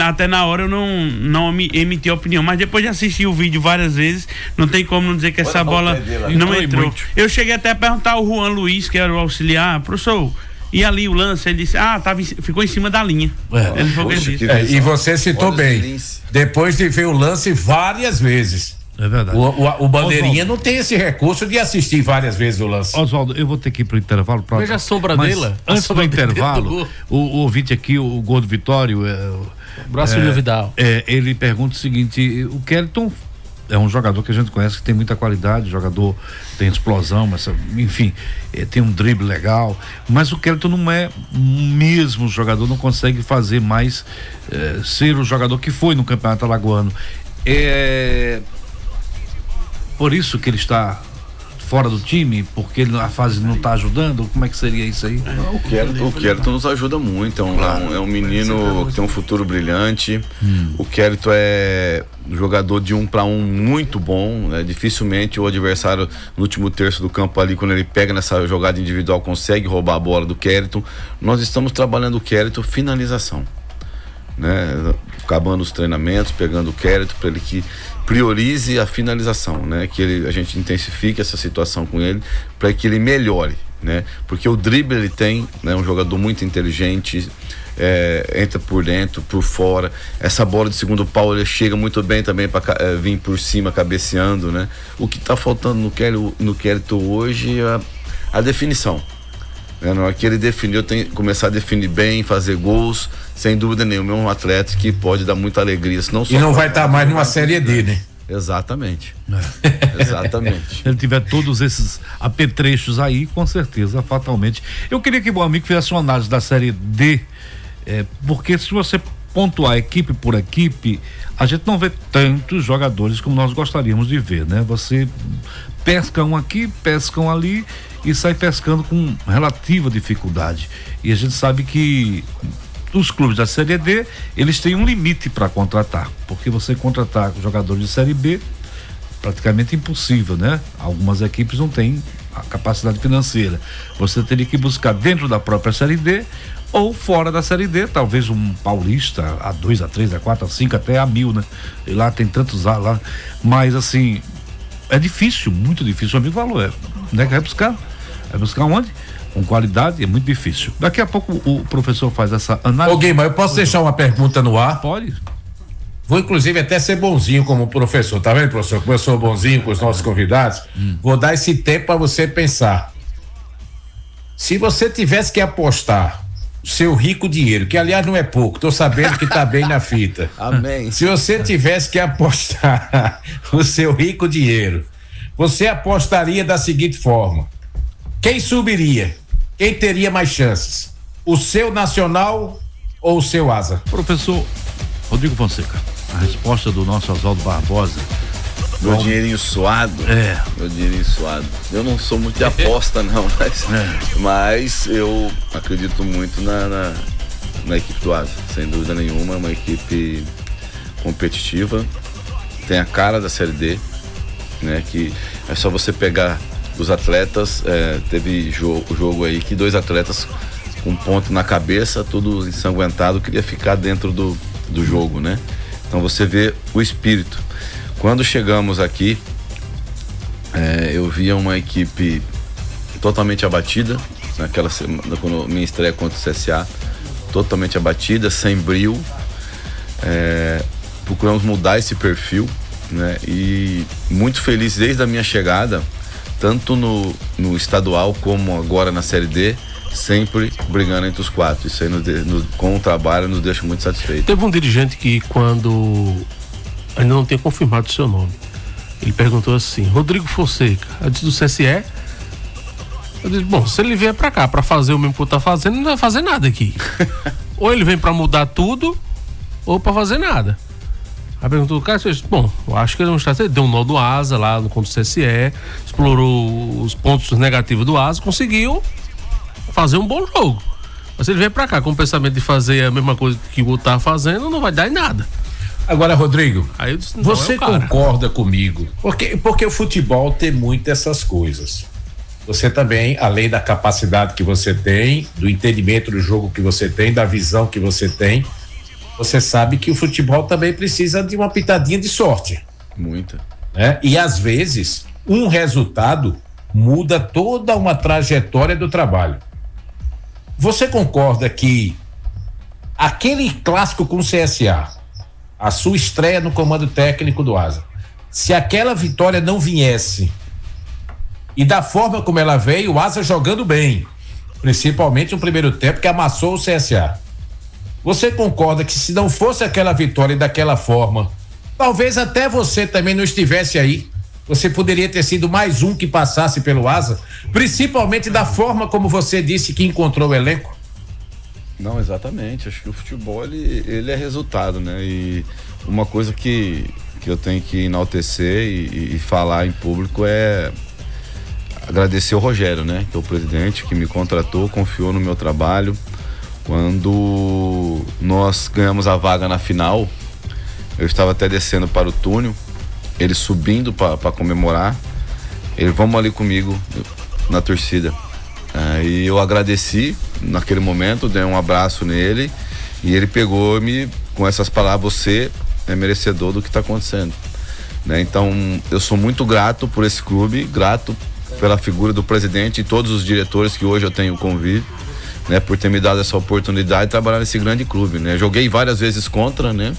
Até na hora eu não emiti opinião, mas depois de assistir o vídeo várias vezes, não tem como não dizer que essa bola não entrou. Eu cheguei até a perguntar ao Juan Luiz, que era o auxiliar, professor, e ali o lance, ele disse, ficou em cima da linha. Ele falou e você citou bem, depois de ver o lance várias vezes. É verdade. O Bandeirinha não tem esse recurso de assistir várias vezes o lance. Oswaldo, eu vou ter que ir pro intervalo. Veja a sombra dele. Antes do intervalo, o ouvinte aqui, o Gordo Vitório, Braço Vidal. Ele pergunta o seguinte: o Kelton é um jogador que a gente conhece que tem muita qualidade, jogador tem explosão, enfim, tem um drible legal, mas o Kelton não é mesmo o jogador, não consegue fazer mais ser o jogador que foi no Campeonato Alagoano. Por isso que ele está fora do time, porque a fase não está ajudando? Como é que seria isso aí? O Kelton nos ajuda muito, é um menino que tem um futuro brilhante. O Kelton é jogador de 1 para 1 muito bom, né? Dificilmente o adversário no último terço do campo ali, quando ele pega nessa jogada individual, consegue roubar a bola do Kelton. Nós estamos trabalhando o Kelton finalização, né? Acabando os treinamentos, pegando o Kelton para ele que priorize a finalização, né? Que a gente intensifique essa situação com ele para que ele melhore, né? Porque o drible ele tem, né? Um jogador muito inteligente, entra por dentro, por fora. Essa bola de segundo pau ele chega muito bem também para vir por cima cabeceando, né? O que está faltando no Kelton hoje é a definição. Na hora que ele definiu, tem que começar a definir bem, fazer gols, sem dúvida nenhuma, é um atleta que pode dar muita alegria. E não vai estar mais numa Série D, né? Exatamente. Exatamente. Se ele tiver todos esses apetrechos aí, com certeza, fatalmente. Eu queria que o amigo fizesse uma análise da Série D, porque se você pontuar equipe por equipe, a gente não vê tantos jogadores como nós gostaríamos de ver, né? Você pesca um aqui, pesca um ali e sai pescando com relativa dificuldade. E a gente sabe que os clubes da Série D, eles têm um limite para contratar, porque você contratar jogadores de Série B praticamente impossível, né? Algumas equipes não têm a capacidade financeira. Você teria que buscar dentro da própria Série D ou fora da Série D, talvez um paulista A2, A3, A4, A5, até A1000, né? E lá tem tantos lá, mas assim, é difícil, muito difícil. O amigo falou, né? Vai buscar onde? Com qualidade, é muito difícil. Daqui a pouco o professor faz essa análise. Ô Guima, eu posso deixar uma pergunta no ar? Pode. Vou inclusive até ser bonzinho como professor, tá vendo, professor? Como eu sou bonzinho com os nossos convidados, vou dar esse tempo para você pensar. Se você tivesse que apostar o seu rico dinheiro, que aliás não é pouco, tô sabendo que tá bem na fita. Amém. Se você tivesse que apostar o seu rico dinheiro, você apostaria da seguinte forma: quem subiria? Quem teria mais chances? O seu Nacional ou o seu Asa? Professor Rodrigo Fonseca, a resposta do nosso Oswaldo Barbosa. Meu dinheirinho suado. Meu dinheirinho suado. Eu não sou muito de aposta, não, mas eu acredito muito na equipe do Asa, sem dúvida nenhuma. É uma equipe competitiva, tem a cara da Série D, né? Que é só você pegar os atletas, teve jogo aí que 2 atletas com ponto na cabeça, tudo ensanguentado, queria ficar dentro do jogo, né? Então você vê o espírito. Quando chegamos aqui, eu via uma equipe totalmente abatida, naquela semana, quando minha estreia contra o CSA, totalmente abatida, sem brio. Procuramos mudar esse perfil, né? E muito feliz desde a minha chegada, tanto no estadual como agora na Série D, sempre brigando entre os 4. Isso aí com o trabalho nos deixa muito satisfeito. Teve um dirigente que, quando ainda não tinha confirmado o seu nome, ele perguntou assim: Rodrigo Fonseca, antes do CSE? Eu disse: bom, se ele vier pra cá pra fazer o mesmo que eu tá fazendo, não vai fazer nada aqui. Ou ele vem pra mudar tudo, ou pra fazer nada. A pergunta do Cássio, bom, eu acho que ele não está, deu um nó do Asa lá no contra o CSE, explorou os pontos negativos do Asa, conseguiu fazer um bom jogo. Mas se ele vem pra cá com o pensamento de fazer a mesma coisa que o outro tá fazendo, não vai dar em nada. Agora, Rodrigo, aí eu disse, você concorda comigo? Porque o futebol tem muitas essas coisas. Você também, além da capacidade que você tem, do entendimento do jogo que você tem, da visão que você tem, você sabe que o futebol também precisa de uma pitadinha de sorte. Muita. Né? E às vezes, um resultado muda toda uma trajetória do trabalho. Você concorda que aquele clássico com o CSA, a sua estreia no comando técnico do Asa, se aquela vitória não viesse e da forma como ela veio, o Asa jogando bem, principalmente no primeiro tempo que amassou o CSA, você concorda que se não fosse aquela vitória daquela forma, talvez até você também não estivesse aí, você poderia ter sido mais um que passasse pelo Asa, principalmente da forma como você disse que encontrou o elenco? Não, exatamente. Acho que o futebol ele é resultado, né? E uma coisa que eu tenho que enaltecer e falar em público é agradecer o Rogério, né? Que é o presidente que me contratou, confiou no meu trabalho. Quando nós ganhamos a vaga na final, eu estava até descendo para o túnel, ele subindo para comemorar, ele, vamos ali comigo na torcida. E eu agradeci naquele momento, dei um abraço nele e ele pegou-me com essas palavras: você é merecedor do que está acontecendo, né? Então eu sou muito grato por esse clube, grato pela figura do presidente e todos os diretores que hoje eu tenho convívio, né, por ter me dado essa oportunidade de trabalhar nesse grande clube, né? Joguei várias vezes contra, né?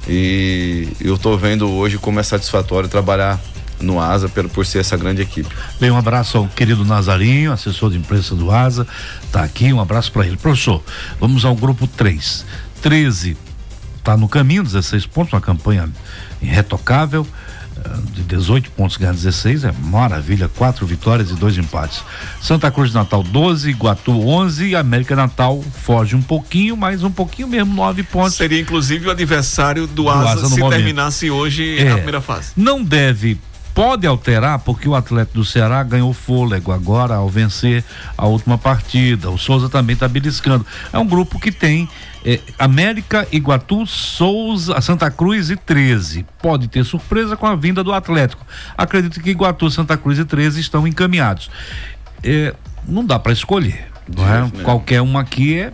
E eu tô vendo hoje como é satisfatório trabalhar no Asa por ser essa grande equipe. Bem, um abraço ao querido Nazarinho, assessor de imprensa do Asa, tá aqui, um abraço para ele. Professor, vamos ao grupo 3. 13 tá no caminho, 16 pontos, uma campanha irretocável, de 18 pontos ganhar 16, é maravilha, 4 vitórias e 2 empates. Santa Cruz de Natal 12, Iguatu 11 e América Natal foge um pouquinho, mas um pouquinho mesmo, 9 pontos. Seria inclusive o adversário do Asa se terminasse hoje a primeira fase. Não pode alterar, porque o Atlético do Ceará ganhou fôlego agora ao vencer a última partida. O Souza também está beliscando. É um grupo que tem América, Iguatu, Souza, Santa Cruz e 13. Pode ter surpresa com a vinda do Atlético. Acredito que Iguatu, Santa Cruz e 13 estão encaminhados. Não dá para escolher, não é? Qualquer uma aqui é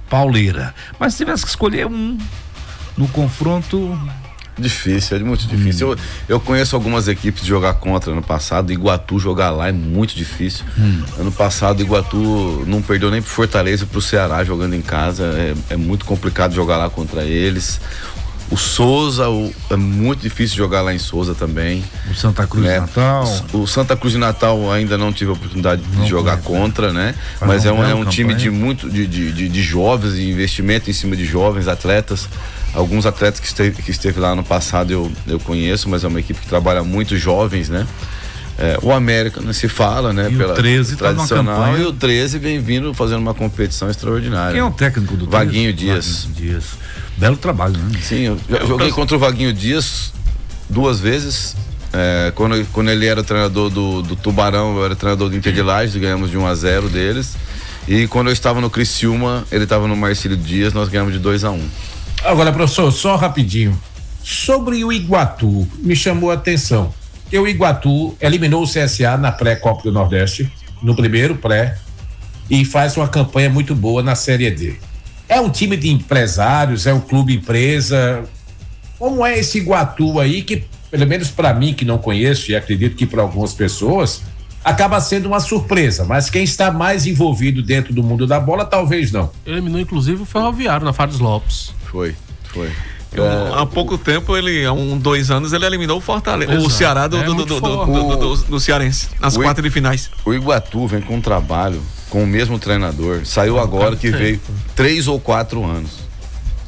pauleira. Mas se tivesse que escolher um no confronto... Difícil, é muito difícil. Eu conheço algumas equipes de jogar contra ano passado. Iguatu jogar lá é muito difícil. Ano passado Iguatu não perdeu nem pro Fortaleza e pro Ceará jogando em casa. É muito complicado jogar lá contra eles. O Souza, é muito difícil jogar lá em Souza também. O Santa Cruz de Natal. O Santa Cruz de Natal ainda não tive a oportunidade de jogar contra, né? Mas é um time de jovens, de investimento em cima de jovens atletas. Alguns atletas que esteve lá no passado eu conheço, mas é uma equipe que trabalha muito jovens, né? O América não se fala, né? E pela o 13 tradicional, tá e o 13 vem vindo fazendo uma competição extraordinária. Quem é o técnico do 13? Vaguinho Dias. Belo trabalho, né? Sim, eu joguei contra o Vaguinho Dias 2 vezes. Quando ele era treinador do Tubarão, eu era treinador do Inter de Lages, ganhamos de 1-0 deles. E quando eu estava no Criciúma, ele estava no Marcílio Dias, nós ganhamos de 2-1. Agora, professor, só rapidinho. Sobre o Iguatu, me chamou a atenção. Que o Iguatu eliminou o CSA na pré-Copa do Nordeste, no primeiro pré, e faz uma campanha muito boa na Série D. É um time de empresários, é um clube empresa. Como é esse Iguatu aí, que pelo menos para mim que não conheço, e acredito que para algumas pessoas, acaba sendo uma surpresa, mas quem está mais envolvido dentro do mundo da bola, talvez não. Eliminou inclusive o Ferroviário na Fares Lopes. Foi. Há pouco tempo, há 2 anos, ele eliminou o Fortaleza, o Ceará do Cearense, nas 4 de finais. O Iguatu vem com um trabalho com o mesmo treinador, saiu agora que veio 3 ou 4 anos,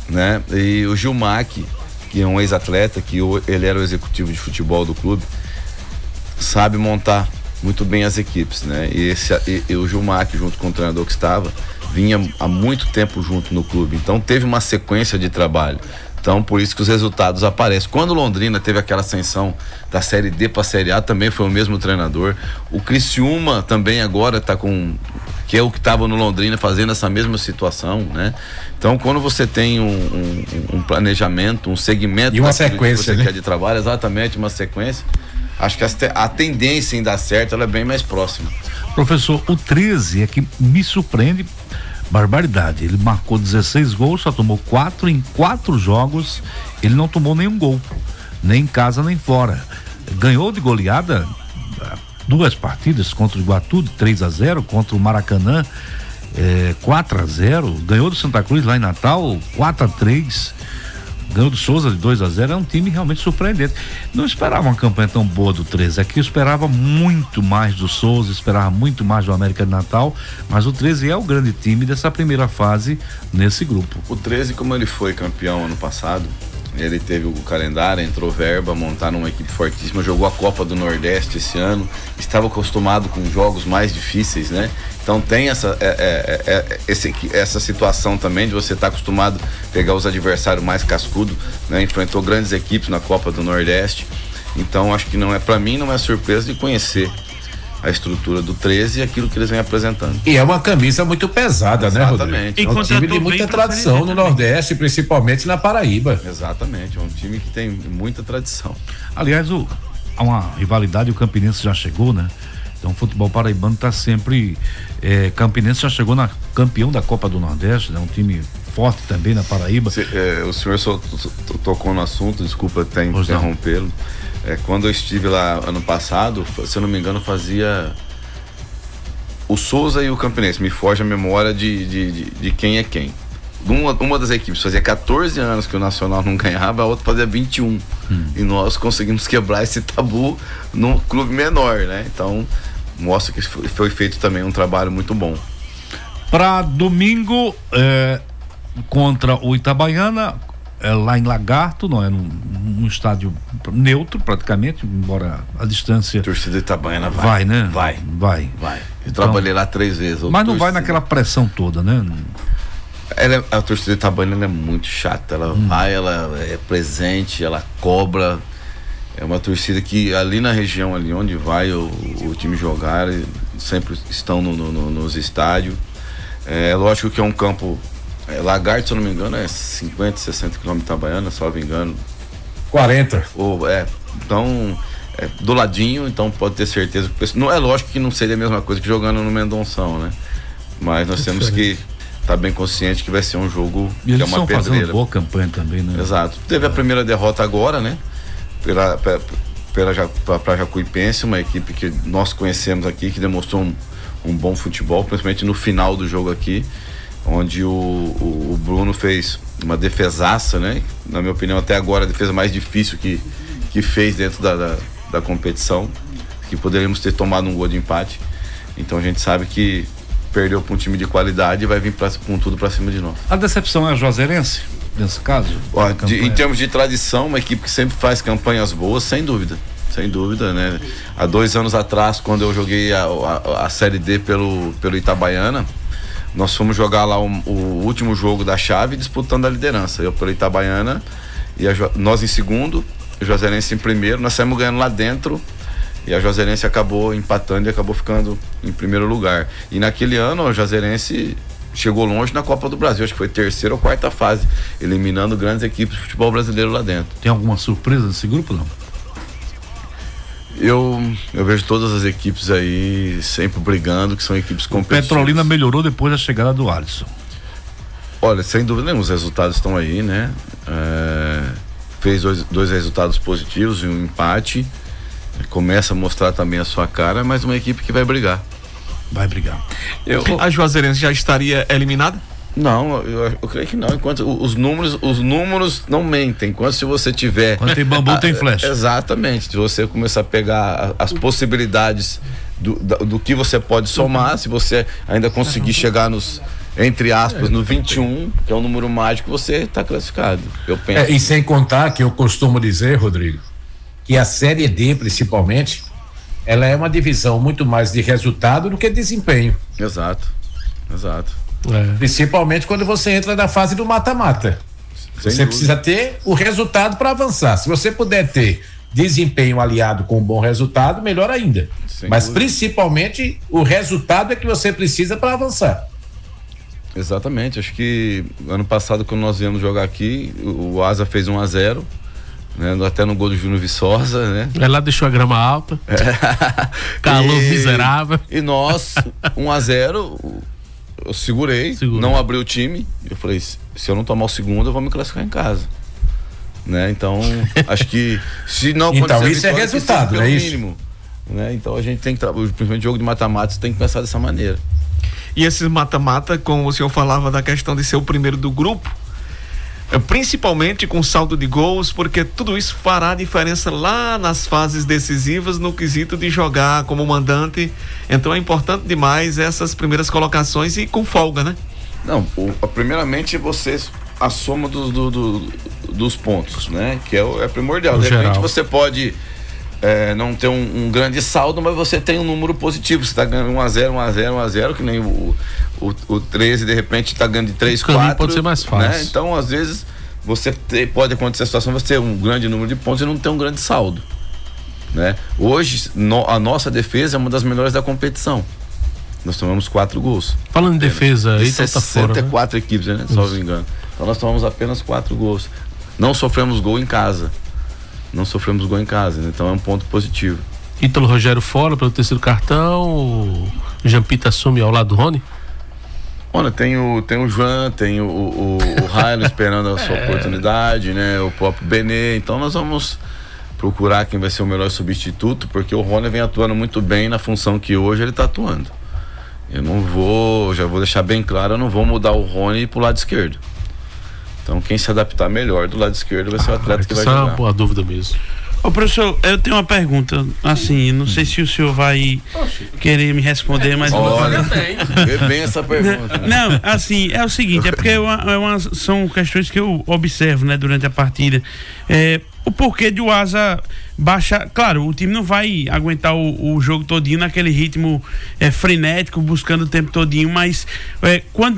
né? E o Gilmac, que é um ex-atleta, que ele era o executivo de futebol do clube, sabe montar muito bem as equipes, né? E o Gilmac, junto com o treinador que estava, vinha há muito tempo junto no clube, então teve uma sequência de trabalho, Então, por isso que os resultados aparecem. Quando o Londrina teve aquela ascensão da Série D para a Série A, também foi o mesmo treinador. O Criciúma também agora está que é o que estava no Londrina, fazendo essa mesma situação, né? Então, quando você tem um planejamento, um segmento e uma sequência, que você né? quer de trabalho, exatamente, uma sequência, acho que a tendência em dar certo, ela é bem mais próxima. Professor, o 13 é que me surpreende, barbaridade. Ele marcou 16 gols, só tomou 4 em 4 jogos. Ele não tomou nenhum gol, nem em casa nem fora. Ganhou de goleada 2 partidas contra o Iguatu, de 3-0, contra o Maracanã, 4-0. Ganhou do Santa Cruz lá em Natal, 4-3. Ganhou do Souza de 2-0. É um time realmente surpreendente. Não esperava uma campanha tão boa do 13. Aqui eu esperava muito mais do Souza, esperava muito mais do América de Natal, mas o 13 é o grande time dessa primeira fase nesse grupo. O 13, como ele foi campeão ano passado, ele teve o calendário, entrou verba, montaram uma equipe fortíssima, jogou a Copa do Nordeste esse ano, estava acostumado com jogos mais difíceis, né? Então tem essa situação também de você estar acostumado a pegar os adversários mais cascudos, né? Enfrentou grandes equipes na Copa do Nordeste. Então acho que para mim não é surpresa de conhecer a estrutura do 13 e aquilo que eles vêm apresentando. E é uma camisa muito pesada, exatamente, né, Rodrigo? É um time de muita tradição no Nordeste, principalmente na Paraíba. Exatamente, é um time que tem muita tradição. Aliás, há uma rivalidade, o Campinense já chegou, né? Então o futebol paraibano está sempre. Campinense já chegou na campeão da Copa do Nordeste, né? Um time forte também na Paraíba. O senhor só tocou no assunto, desculpa até interrompê-lo. Quando eu estive lá ano passado, se eu não me engano, fazia o Souza e o Campinense. Me foge a memória de quem é quem. Uma das equipes fazia 14 anos que o Nacional não ganhava, a outra fazia 21. E nós conseguimos quebrar esse tabu num clube menor, né? Então mostra que foi feito também um trabalho muito bom. Para domingo, contra o Itabaiana, lá em Lagarto, não é num estádio neutro praticamente, embora a distância. A torcida do Itabaiana vai, né? Vai. Eu trabalhei lá 3 vezes. Mas não vai naquela pressão toda, né? A torcida do Itabaiana é muito chata. Ela vai, ela é presente, ela cobra. É uma torcida que ali na região, ali onde vai o time jogar, sempre estão nos estádios. É lógico que é um campo. Lagarto, se eu não me engano, é 50, 60 km de Itabaiana, se eu não me engano. 40. Então, do ladinho, então pode ter certeza que não é lógico que não seria a mesma coisa que jogando no Mendonção, né? Mas nós temos que estar bem consciente que vai ser um jogo e que é uma pedreira. Eles estão fazendo boa campanha também, né? Exato. Teve a primeira derrota agora, né? Para Jacuipense, uma equipe que nós conhecemos aqui, que demonstrou um bom futebol, principalmente no final do jogo aqui, onde o Bruno fez uma defesaça, né? Na minha opinião, até agora, a defesa mais difícil que fez dentro da competição, que poderíamos ter tomado um gol de empate. Então a gente sabe que perdeu para um time de qualidade e vai vir com tudo para cima de nós. A decepção é a Juazeirense, nesse caso? Em termos de tradição, uma equipe que sempre faz campanhas boas, sem dúvida, né? Há 2 anos atrás, quando eu joguei a Série D pelo Itabaiana, nós fomos jogar lá o último jogo da chave, disputando a liderança. Eu pelo Itabaiana e nós em segundo, o Juazeirense em primeiro. Nós saímos ganhando lá dentro e a Juazeirense acabou empatando e acabou ficando em primeiro lugar. E naquele ano o Juazeirense chegou longe na Copa do Brasil, acho que foi 3ª ou 4ª fase, eliminando grandes equipes de futebol brasileiro lá dentro. Tem alguma surpresa nesse grupo, não? Eu vejo todas as equipes aí sempre brigando, que são equipes competitivas. Petrolina melhorou depois da chegada do Alisson. Olha, sem dúvida nenhuma, os resultados estão aí, né? Fez dois resultados positivos e um empate. Começa a mostrar também a sua cara, mas uma equipe que vai brigar. Vai brigar. A Juazeirense já estaria eliminada? Não, eu creio que não. Enquanto os números não mentem. Enquanto se você tiver. Quando tem bambu, tem flecha. Exatamente. Se você começar a pegar as possibilidades do que você pode somar, se você ainda conseguir chegar entre aspas, no 21, que é um número mágico, você está classificado. Eu penso. E sem contar que eu costumo dizer, Rodrigo, que a Série D, principalmente, ela é uma divisão muito mais de resultado do que desempenho. Exato. Principalmente quando você entra na fase do mata-mata. Você precisa ter o resultado para avançar. Se você puder ter desempenho aliado com um bom resultado, melhor ainda. Mas principalmente o resultado é que você precisa para avançar. Exatamente. Acho que ano passado, quando nós viemos jogar aqui, o Asa fez 1-0. Né, até no gol do Júnior Viçosa, né? Ela deixou a grama alta. Calor miserável. E nós, 1-0, eu segurei, não abri o time. Eu falei, se eu não tomar o segundo, eu vou me classificar em casa. Né? Então, acho que se não acontecer então, isso vitória, é resultado, não é isso? Mínimo, né? Então a gente tem que, principalmente jogo de mata-mata, você tem que pensar dessa maneira. E esses mata-mata, como o senhor falava da questão de ser o primeiro do grupo, principalmente com saldo de gols, porque tudo isso fará diferença lá nas fases decisivas no quesito de jogar como mandante. Então é importante demais essas primeiras colocações e com folga, né? Não, primeiramente a soma dos pontos, né? Que é primordial. De repente você pode não ter um grande saldo, mas você tem um número positivo. Você está ganhando 1-0, que nem o 13, de repente está ganhando de 3-4. Pode ser mais fácil. Né? Então, às vezes, pode acontecer a situação de você ter um grande número de pontos e não ter um grande saldo. Né? Hoje, a nossa defesa é uma das melhores da competição. Nós tomamos 4 gols. Falando em defesa, aí tá 64 equipes, né? Só me engano. Então nós tomamos apenas 4 gols. Não sofremos gol em casa. Então é um ponto positivo. Ítalo Rogério fora pelo terceiro cartão. O Jampita assume ao lado do Rony? Olha, tem o João, tem o Railo esperando a sua oportunidade, né? O próprio Benê. Então nós vamos procurar quem vai ser o melhor substituto, porque o Rony vem atuando muito bem na função que hoje ele está atuando. Já vou deixar bem claro, eu não vou mudar o Rony pro lado esquerdo. Então quem se adaptar melhor do lado esquerdo vai ser o atleta que vai jogar. Essa é uma dúvida mesmo. Ô professor, eu tenho uma pergunta, assim, não sei se o senhor vai querer me responder, mas... Olha, vê bem essa pergunta. Não, assim, é o seguinte, é porque são questões que eu observo, né, durante a partida. O porquê de o Asa baixar... Claro, o time não vai aguentar o jogo todinho naquele ritmo frenético, buscando o tempo todinho, mas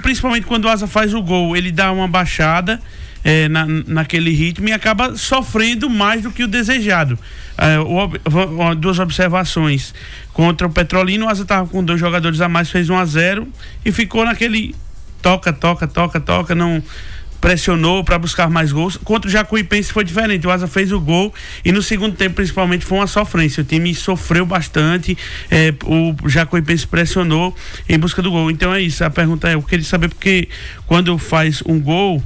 principalmente quando o Asa faz o gol, ele dá uma baixada naquele ritmo e acaba sofrendo mais do que o desejado. Duas observações. Contra o Petrolina, o Asa estava com 2 jogadores a mais, fez 1-0 e ficou naquele toca, não pressionou para buscar mais gols. Contra o Jacuipense foi diferente, o Asa fez o gol e no segundo tempo principalmente foi uma sofrência, o time sofreu bastante, o Jacuipense pressionou em busca do gol. Então é isso, a pergunta eu queria saber porque quando faz um gol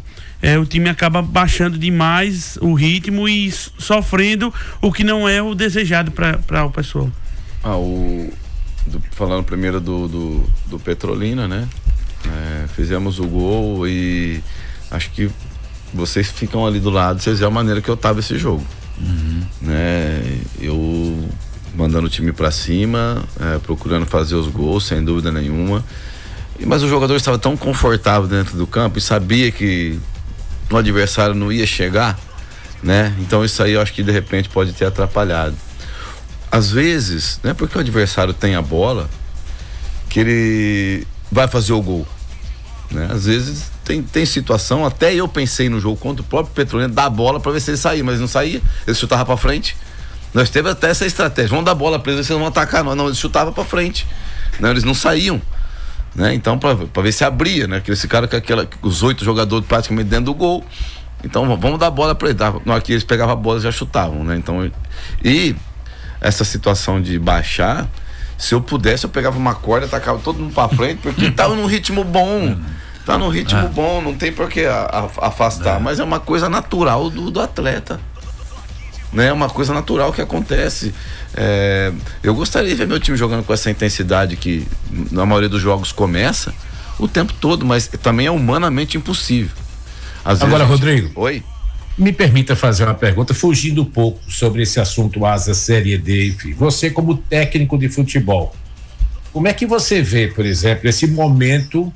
o time acaba baixando demais o ritmo e sofrendo o que não é o desejado para o pessoal. Falando primeiro do Petrolina, né? Fizemos o gol e acho que vocês ficam ali do lado, vocês veem a maneira que eu tava esse jogo. Né? Eu mandando o time pra cima, procurando fazer os gols, sem dúvida nenhuma. Mas o jogador estava tão confortável dentro do campo e sabia que o adversário não ia chegar, né? Então isso aí eu acho que de repente pode ter atrapalhado. Às vezes, não é porque o adversário tem a bola que ele vai fazer o gol, né? Às vezes tem situação, até eu pensei no jogo contra o próprio Petrolina, dar a bola para ver se ele saía, mas não saía, ele chutava para frente. Nós teve até essa estratégia, vamos dar a bola para eles, vocês vão atacar, não, eles chutavam para frente, não, eles não saíam, né? Então para ver se abria, né? Que esse cara com os 8 jogadores praticamente dentro do gol, então vamos dar a bola para eles. Na hora que eles pegavam a bola já chutavam, né? Então, e essa situação de baixar, se eu pudesse eu pegava uma corda, tacava todo mundo para frente, porque tava num ritmo bom. Tá num ritmo bom, não tem por que afastar, mas é uma coisa natural do atleta, né? É uma coisa natural que acontece. Eu gostaria de ver meu time jogando com essa intensidade que na maioria dos jogos começa o tempo todo, mas também é humanamente impossível. Agora, Rodrigo, oi? Me permita fazer uma pergunta, fugindo um pouco sobre esse assunto Asa Série D, enfim. Você como técnico de futebol, como é que você vê, por exemplo, esse momento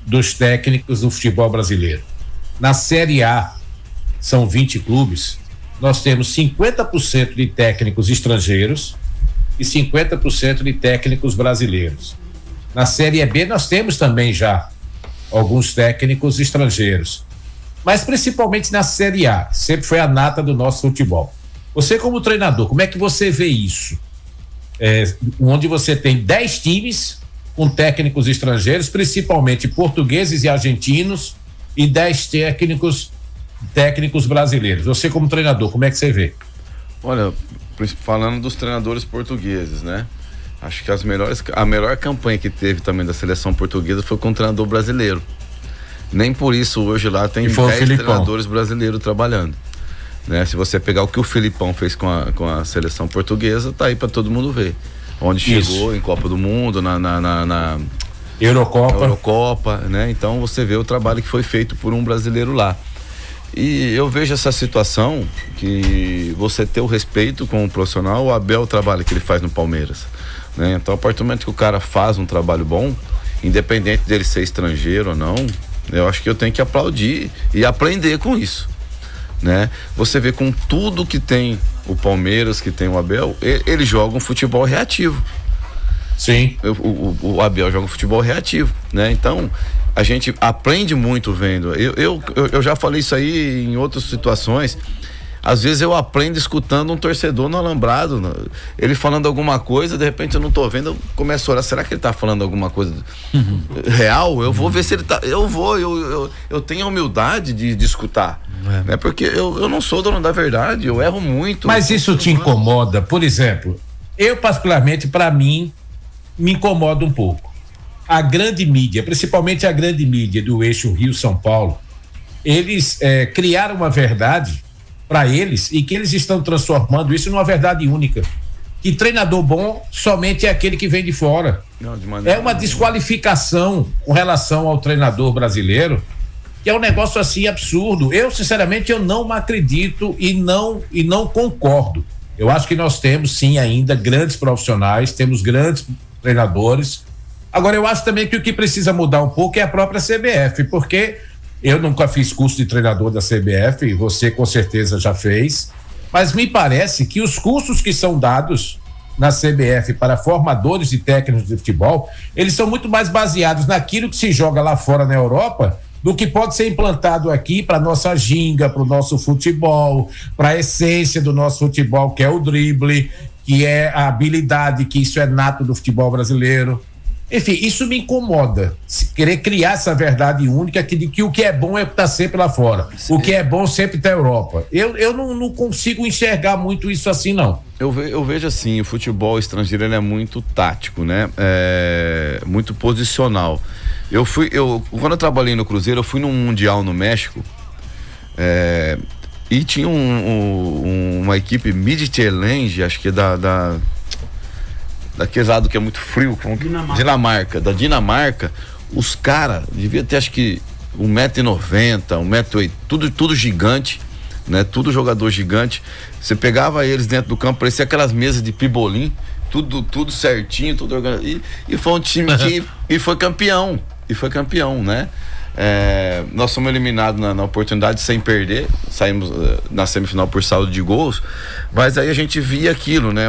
dos técnicos do futebol brasileiro? Na Série A, são 20 clubes, nós temos 50% de técnicos estrangeiros e 50% de técnicos brasileiros. Na Série B, nós temos também já alguns técnicos estrangeiros. mas principalmente na Série A, sempre foi a nata do nosso futebol. Você como treinador, como é que você vê isso? Onde você tem 10 times com técnicos estrangeiros, principalmente portugueses e argentinos, e 10 técnicos brasileiros. Você como treinador, como é que você vê? Olha, falando dos treinadores portugueses, né? Acho que a melhor campanha que teve também da seleção portuguesa foi com o treinador brasileiro. Nem por isso hoje lá tem 10 treinadores brasileiros trabalhando, né? Se você pegar o que o Filipão fez com a seleção portuguesa, tá aí para todo mundo ver. Onde chegou em Copa do Mundo, na Eurocopa, né? Então você vê o trabalho que foi feito por um brasileiro lá. E eu vejo essa situação que você ter o respeito com o profissional, o Abel, o trabalho que ele faz no Palmeiras, né? Então, a partir do momento que o cara faz um trabalho bom, independente dele ser estrangeiro ou não, eu acho que eu tenho que aplaudir e aprender com isso, né? Você vê com tudo que tem o Palmeiras, que tem o Abel, ele joga um futebol reativo. Sim. O Abel joga um futebol reativo, né? Então, a gente aprende muito vendo. Eu já falei isso aí em outras situações. Às vezes eu aprendo escutando um torcedor no alambrado, ele falando alguma coisa, de repente eu não tô vendo, eu começo a orar, será que ele tá falando alguma coisa real? Eu vou ver se ele tá, eu tenho a humildade de escutar, né? Porque eu não sou dono da verdade, eu erro muito. Mas isso te incomoda? Por exemplo, eu particularmente, para mim, me incomoda um pouco. A grande mídia, principalmente a grande mídia do eixo Rio-São Paulo, eles criaram uma verdade para eles e que eles estão transformando isso numa verdade única. Que treinador bom somente é aquele que vem de fora. É uma desqualificação com relação ao treinador brasileiro, que é um negócio assim absurdo. Eu, sinceramente, eu não acredito e não concordo. Eu acho que nós temos sim ainda grandes profissionais, temos grandes treinadores. Agora, eu acho também que o que precisa mudar um pouco é a própria CBF, porque eu nunca fiz curso de treinador da CBF, você com certeza já fez, mas me parece que os cursos que são dados na CBF para formadores e técnicos de futebol, eles são muito mais baseados naquilo que se joga lá fora na Europa do que pode ser implantado aqui para nossa ginga, para o nosso futebol, para a essência do nosso futebol, que é o drible, que é a habilidade, que isso é nato do futebol brasileiro. Enfim, isso me incomoda, querer criar essa verdade única de que o que é bom é o que está sempre lá fora, o que é bom sempre está na Europa. Eu não consigo enxergar muito isso assim, não. Eu vejo assim, o futebol estrangeiro ele é muito tático, né? Muito posicional. Quando eu trabalhei no Cruzeiro, eu fui num Mundial no México, e tinha uma equipe Mid-Challenge, acho que daquele lado que é muito frio, da Dinamarca. Os caras devia ter acho que 1,90m, 1,80m, tudo gigante, né? Tudo jogador gigante. Você pegava eles dentro do campo, parecia aquelas mesas de pibolim, tudo certinho, tudo organizado. E foi um time que foi campeão, né? Nós fomos eliminados na oportunidade sem perder, saímos na semifinal por saldo de gols, mas aí a gente via aquilo, né?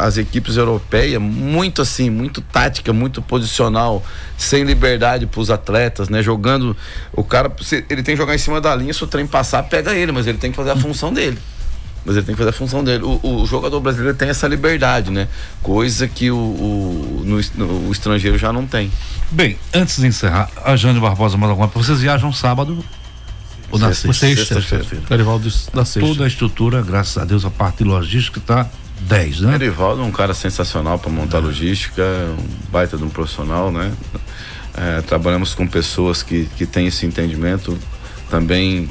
As equipes europeias muito assim, muito tática, muito posicional, sem liberdade para os atletas, né? Jogando, o cara, ele tem que jogar em cima da linha, se o trem passar, pega ele, mas ele tem que fazer a função dele. O jogador brasileiro tem essa liberdade, né? Coisa que o estrangeiro já não tem. Bem, antes de encerrar, a Jane Barbosa manda alguma coisa. Vocês viajam sábado ou na sexta-feira? Erivaldo na sexta. Toda a estrutura, graças a Deus, a parte de logística está 10, né? Erivaldo é um cara sensacional para montar logística, um baita de um profissional, né? Trabalhamos com pessoas que têm esse entendimento. Também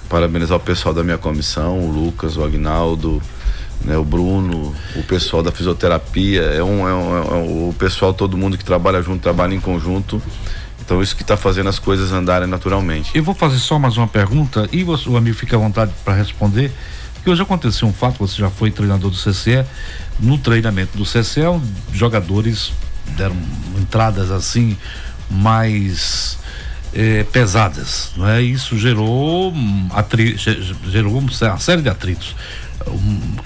parabenizar o pessoal da minha comissão, o Lucas, o Agnaldo, né, o Bruno, o pessoal da fisioterapia, o pessoal, todo mundo que trabalha junto, trabalha em conjunto. Então isso que está fazendo as coisas andarem naturalmente. Eu vou fazer só mais uma pergunta e o amigo fica à vontade para responder, porque hoje aconteceu um fato, você já foi treinador do CCE, no treinamento do CCE, jogadores deram entradas assim mais pesadas, não é? Isso gerou uma série de atritos.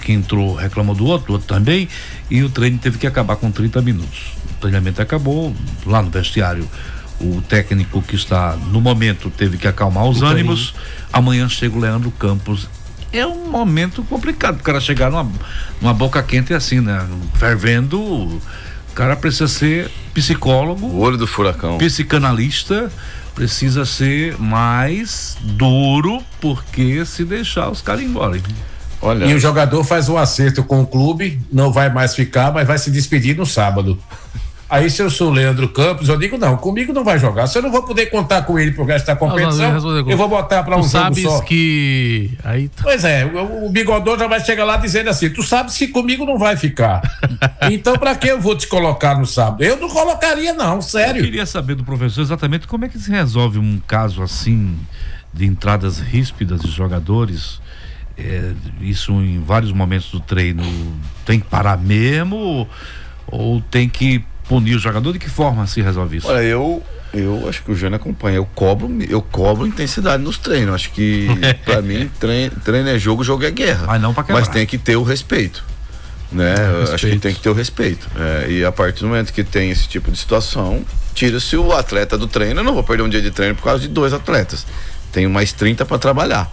Que entrou reclamou do outro também, e o treino teve que acabar com 30 minutos. O treinamento acabou, lá no vestiário o técnico que está no momento teve que acalmar os ânimos. Amanhã chega o Leandro Campos. É um momento complicado, o cara chegar numa boca quente assim, né? Fervendo, o cara precisa ser psicólogo, O olho do furacão. psicanalista, precisa ser mais duro, porque se deixar os caras ir embora. Olha, E o jogador faz um acerto com o clube, não vai mais ficar, mas vai se despedir no sábado. Aí, se eu sou o Leandro Campos, eu digo, não, comigo não vai jogar. Se eu não vou poder contar com ele pro resto da competição, eu vou botar pra um Tu jogo sabes só. que... Aí Pois é, o bigodor já vai chegar lá dizendo assim, tu sabes que comigo não vai ficar. Então, pra que eu vou te colocar no sábado? Eu não colocaria, não, Eu sério. queria saber do professor exatamente como é que se resolve um caso assim de entradas ríspidas de jogadores. Isso em vários momentos do treino tem que parar mesmo ou tem que punir o jogador? De que forma se resolve isso? olha, eu acho que o Jânio acompanha. Eu cobro intensidade nos treinos. Acho que pra mim treino é jogo, jogo é guerra. Mas não pra quebrar. Mas tem que ter o respeito, né? Eu acho que tem que ter o respeito. E a partir do momento que tem esse tipo de situação, tira-se o atleta do treino. Eu não vou perder um dia de treino por causa de 2 atletas. Tenho mais 30 para trabalhar,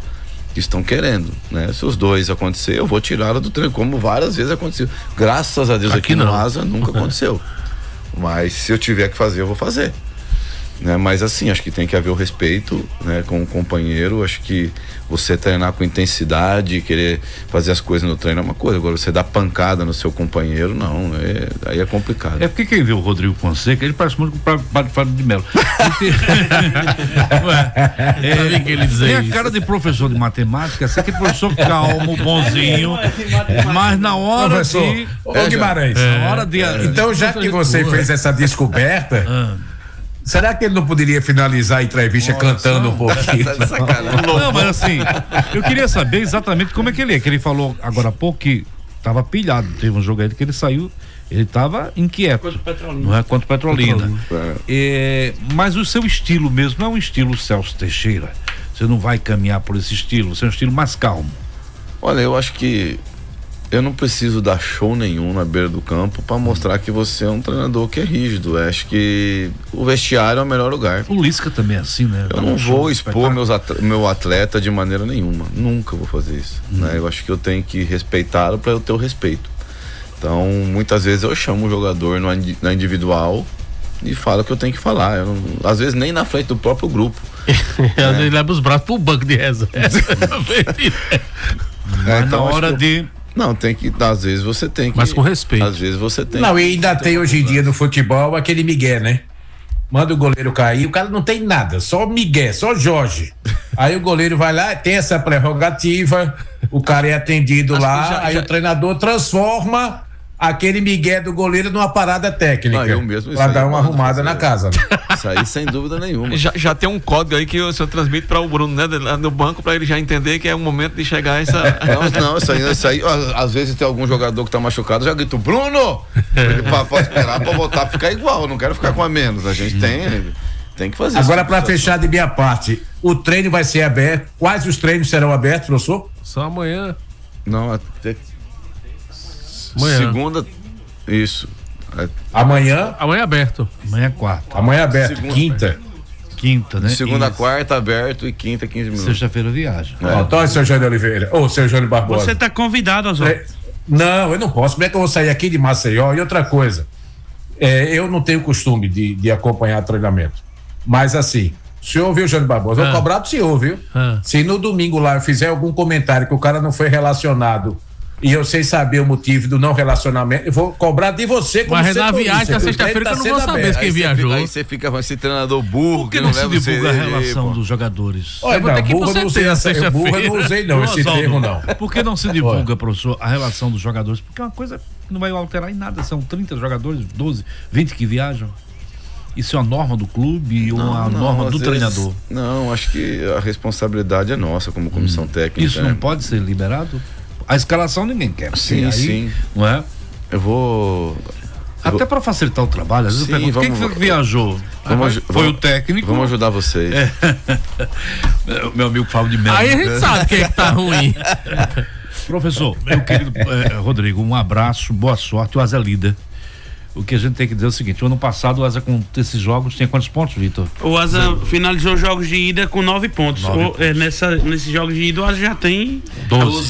que estão querendo, né? Se os 2 acontecer, eu vou tirá-la do treino, como várias vezes aconteceu. Graças a Deus aqui no Asa nunca aconteceu. Mas se eu tiver que fazer, eu vou fazer, né? Mas assim, acho que tem que haver o respeito, né, com o companheiro. Acho que você treinar com intensidade, querer fazer as coisas no treino é uma coisa. Agora você dar pancada no seu companheiro, não, aí é complicado. É porque quem vê o Rodrigo Fonseca, ele parece muito com o Fábio de Mello. que ele dizer Tem a isso. cara de professor de matemática, assim, aquele professor calmo, bonzinho, mas na hora Professor, de... ô Guimarães, Na hora de... então já que você fez essa descoberta, será que ele não poderia finalizar a entrevista cantando um pouquinho? Tá de sacanagem. Não, mas assim, eu queria saber exatamente como é que ele é, que ele falou agora há pouco que tava pilhado, teve um jogo aí que ele saiu, ele tava inquieto. Contra o Petrolina. Não é contra o Petrolina. Mas o seu estilo mesmo não é um estilo Celso Teixeira. Você não vai caminhar por esse estilo, você é um estilo mais calmo. Olha, eu acho que eu não preciso dar show nenhum na beira do campo para mostrar que você é um treinador que é rígido. Eu acho que o vestiário é o melhor lugar. O Lisca também é assim, né? Eu não vou expor meu atleta de maneira nenhuma. Nunca vou fazer isso, né? Eu acho que eu tenho que respeitá-lo para eu ter o respeito. Então, muitas vezes eu chamo o jogador na individual e falo o que eu tenho que falar. Eu não, às vezes nem na frente do próprio grupo. Ele leva os braços pro banco de reserva. Mas na então, hora de... Não, tem que, às vezes você tem que... Mas com respeito. Às vezes você tem Não, que... e ainda tem hoje em dia no futebol aquele migué, né? Manda o goleiro cair, o cara não tem nada, só migué, só Jorge. Aí o goleiro vai lá, tem essa prerrogativa, o cara é atendido lá, aí o treinador transforma aquele migué do goleiro numa parada técnica. Ah, eu mesmo, pra isso dar aí, uma mano, arrumada na casa. Isso aí sem dúvida nenhuma. Já tem um código aí que o senhor transmite para o Bruno, né? Lá no banco, para ele já entender que é o momento de chegar a essa. Não, isso aí, às vezes tem algum jogador que tá machucado, já grita, Bruno! Ele pode esperar pra voltar a ficar igual, eu não quero ficar com a menos. A gente tem que fazer isso. Agora, pra fechar de minha parte, o treino vai ser aberto. Quais os treinos serão abertos, professor? Só amanhã. Não, até Amanhã. segunda, isso. Amanhã Amanhã é aberto. Amanhã é quarta, é aberto. Segunda. Quinta. quinta, né? Segunda, Isso. quarta aberto e quinta 15 minutos. Sexta-feira viaja. Então, seu Jânio Oliveira. Ô, seu Jânio Barbosa. Você tá convidado, Oswaldo. Não, eu não posso. Como é que eu vou sair aqui de Maceió? E outra coisa, eu não tenho costume de acompanhar treinamento. Mas assim, o senhor ouviu, Jânio Barbosa? Eu vou cobrar do senhor, viu? Se no domingo lá eu fizer algum comentário que o cara não foi relacionado e eu sei saber o motivo do não relacionamento, eu vou cobrar de você. Como Mas na setorista. viagem da O sexta-feira treino que eu não vou sendo saber aberto. quem viajou. Aí você fica com esse treinador burro Por que não se leva divulga a você, relação pô. dos jogadores? Olha, Eu vou ter que ir burro pro eu não CT usei na essa- burro eu não usei não, esse Oswaldo, termo não. Por que não se divulga, professor, a relação dos jogadores? Porque é uma coisa que não vai alterar em nada. São 30 jogadores, 12, 20 que viajam. Isso é uma norma do clube ou uma norma às do vezes, treinador? Não, acho que a responsabilidade é nossa como comissão técnica. Isso né? não pode ser liberado? A escalação ninguém quer. porque Sim, aí, sim. Não é? Eu vou... Até para facilitar o trabalho, às vezes eu Sim, pergunto, quem vamos- foi que viajou? vamos- Foi o técnico. Vamos ajudar vocês. Meu amigo Fábio de Mello. Aí a gente sabe quem é que tá ruim. Professor, meu querido Rodrigo, um abraço, boa sorte. O Asa é líder. o que a gente tem que dizer é o seguinte: o ano passado o Asa com esses jogos tinha quantos pontos, Vitor? O Asa finalizou jogos de ida com 9 pontos. Nesses jogos de ida o Asa já tem 12.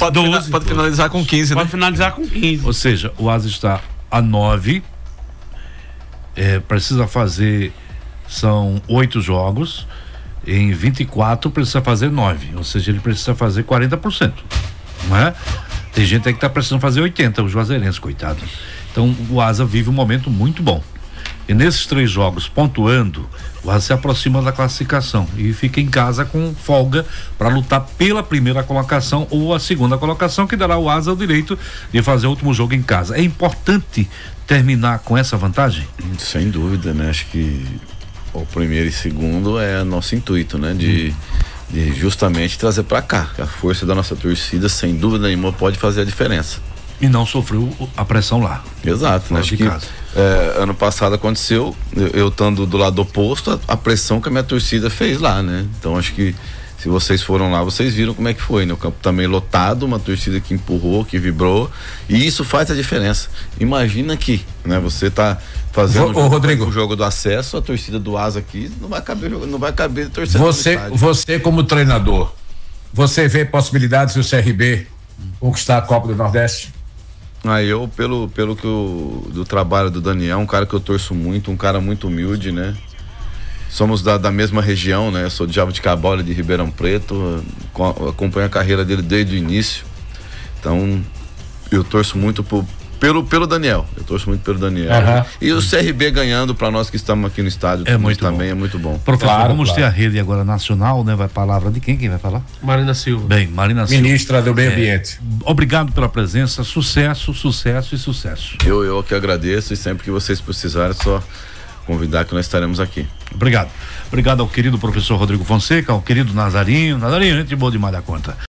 Pode finalizar com 15, Pode né? finalizar com 15. Ou seja, o Asa está a 9, precisa fazer, são 8 jogos, em 24 precisa fazer 9, ou seja, ele precisa fazer 40%, não é? Tem gente aí que está precisando fazer 80, os juazeirenses, coitado. Então o Asa vive um momento muito bom. E nesses 3 jogos, pontuando, o Asa se aproxima da classificação e fica em casa com folga para lutar pela primeira colocação ou a segunda colocação, que dará ao Asa o direito de fazer o último jogo em casa. É importante terminar com essa vantagem? Sem dúvida, né? Acho que o primeiro e segundo é nosso intuito, né? De justamente trazer para cá. A força da nossa torcida, sem dúvida nenhuma, pode fazer a diferença. E não sofreu a pressão lá. Exato, né? Acho que ano passado aconteceu, eu estando do lado oposto, a pressão que a minha torcida fez lá, né? Então acho que se vocês foram lá, vocês viram como é que foi, né? O campo também lotado, uma torcida que empurrou, que vibrou, e isso faz a diferença. Imagina que, né? Você tá fazendo Rodrigo, o jogo do acesso, a torcida do Asa aqui não vai caber torcedor. Você como treinador, você vê possibilidades do CRB conquistar a Copa do Nordeste? Eu, pelo que do trabalho do Daniel, um cara que eu torço muito, um cara muito humilde, né? Somos da mesma região, né? Eu sou de Jabuticabal, de Ribeirão Preto, acompanho a carreira dele desde o início. Então, eu torço muito pelo Daniel. Eu torço muito pelo Daniel. Uhum. E o CRB ganhando para nós que estamos aqui no estádio também é muito bom. Professor, vamos ter a rede agora nacional, né? Vai palavra de quem vai falar? Marina Silva. Bem, Marina Silva. Ministra do Meio Ambiente. Obrigado pela presença, sucesso, sucesso e sucesso. Eu que agradeço, e sempre que vocês precisarem, é só convidar que nós estaremos aqui. Obrigado. Obrigado ao querido professor Rodrigo Fonseca, ao querido Nazarinho, gente boa demais da conta.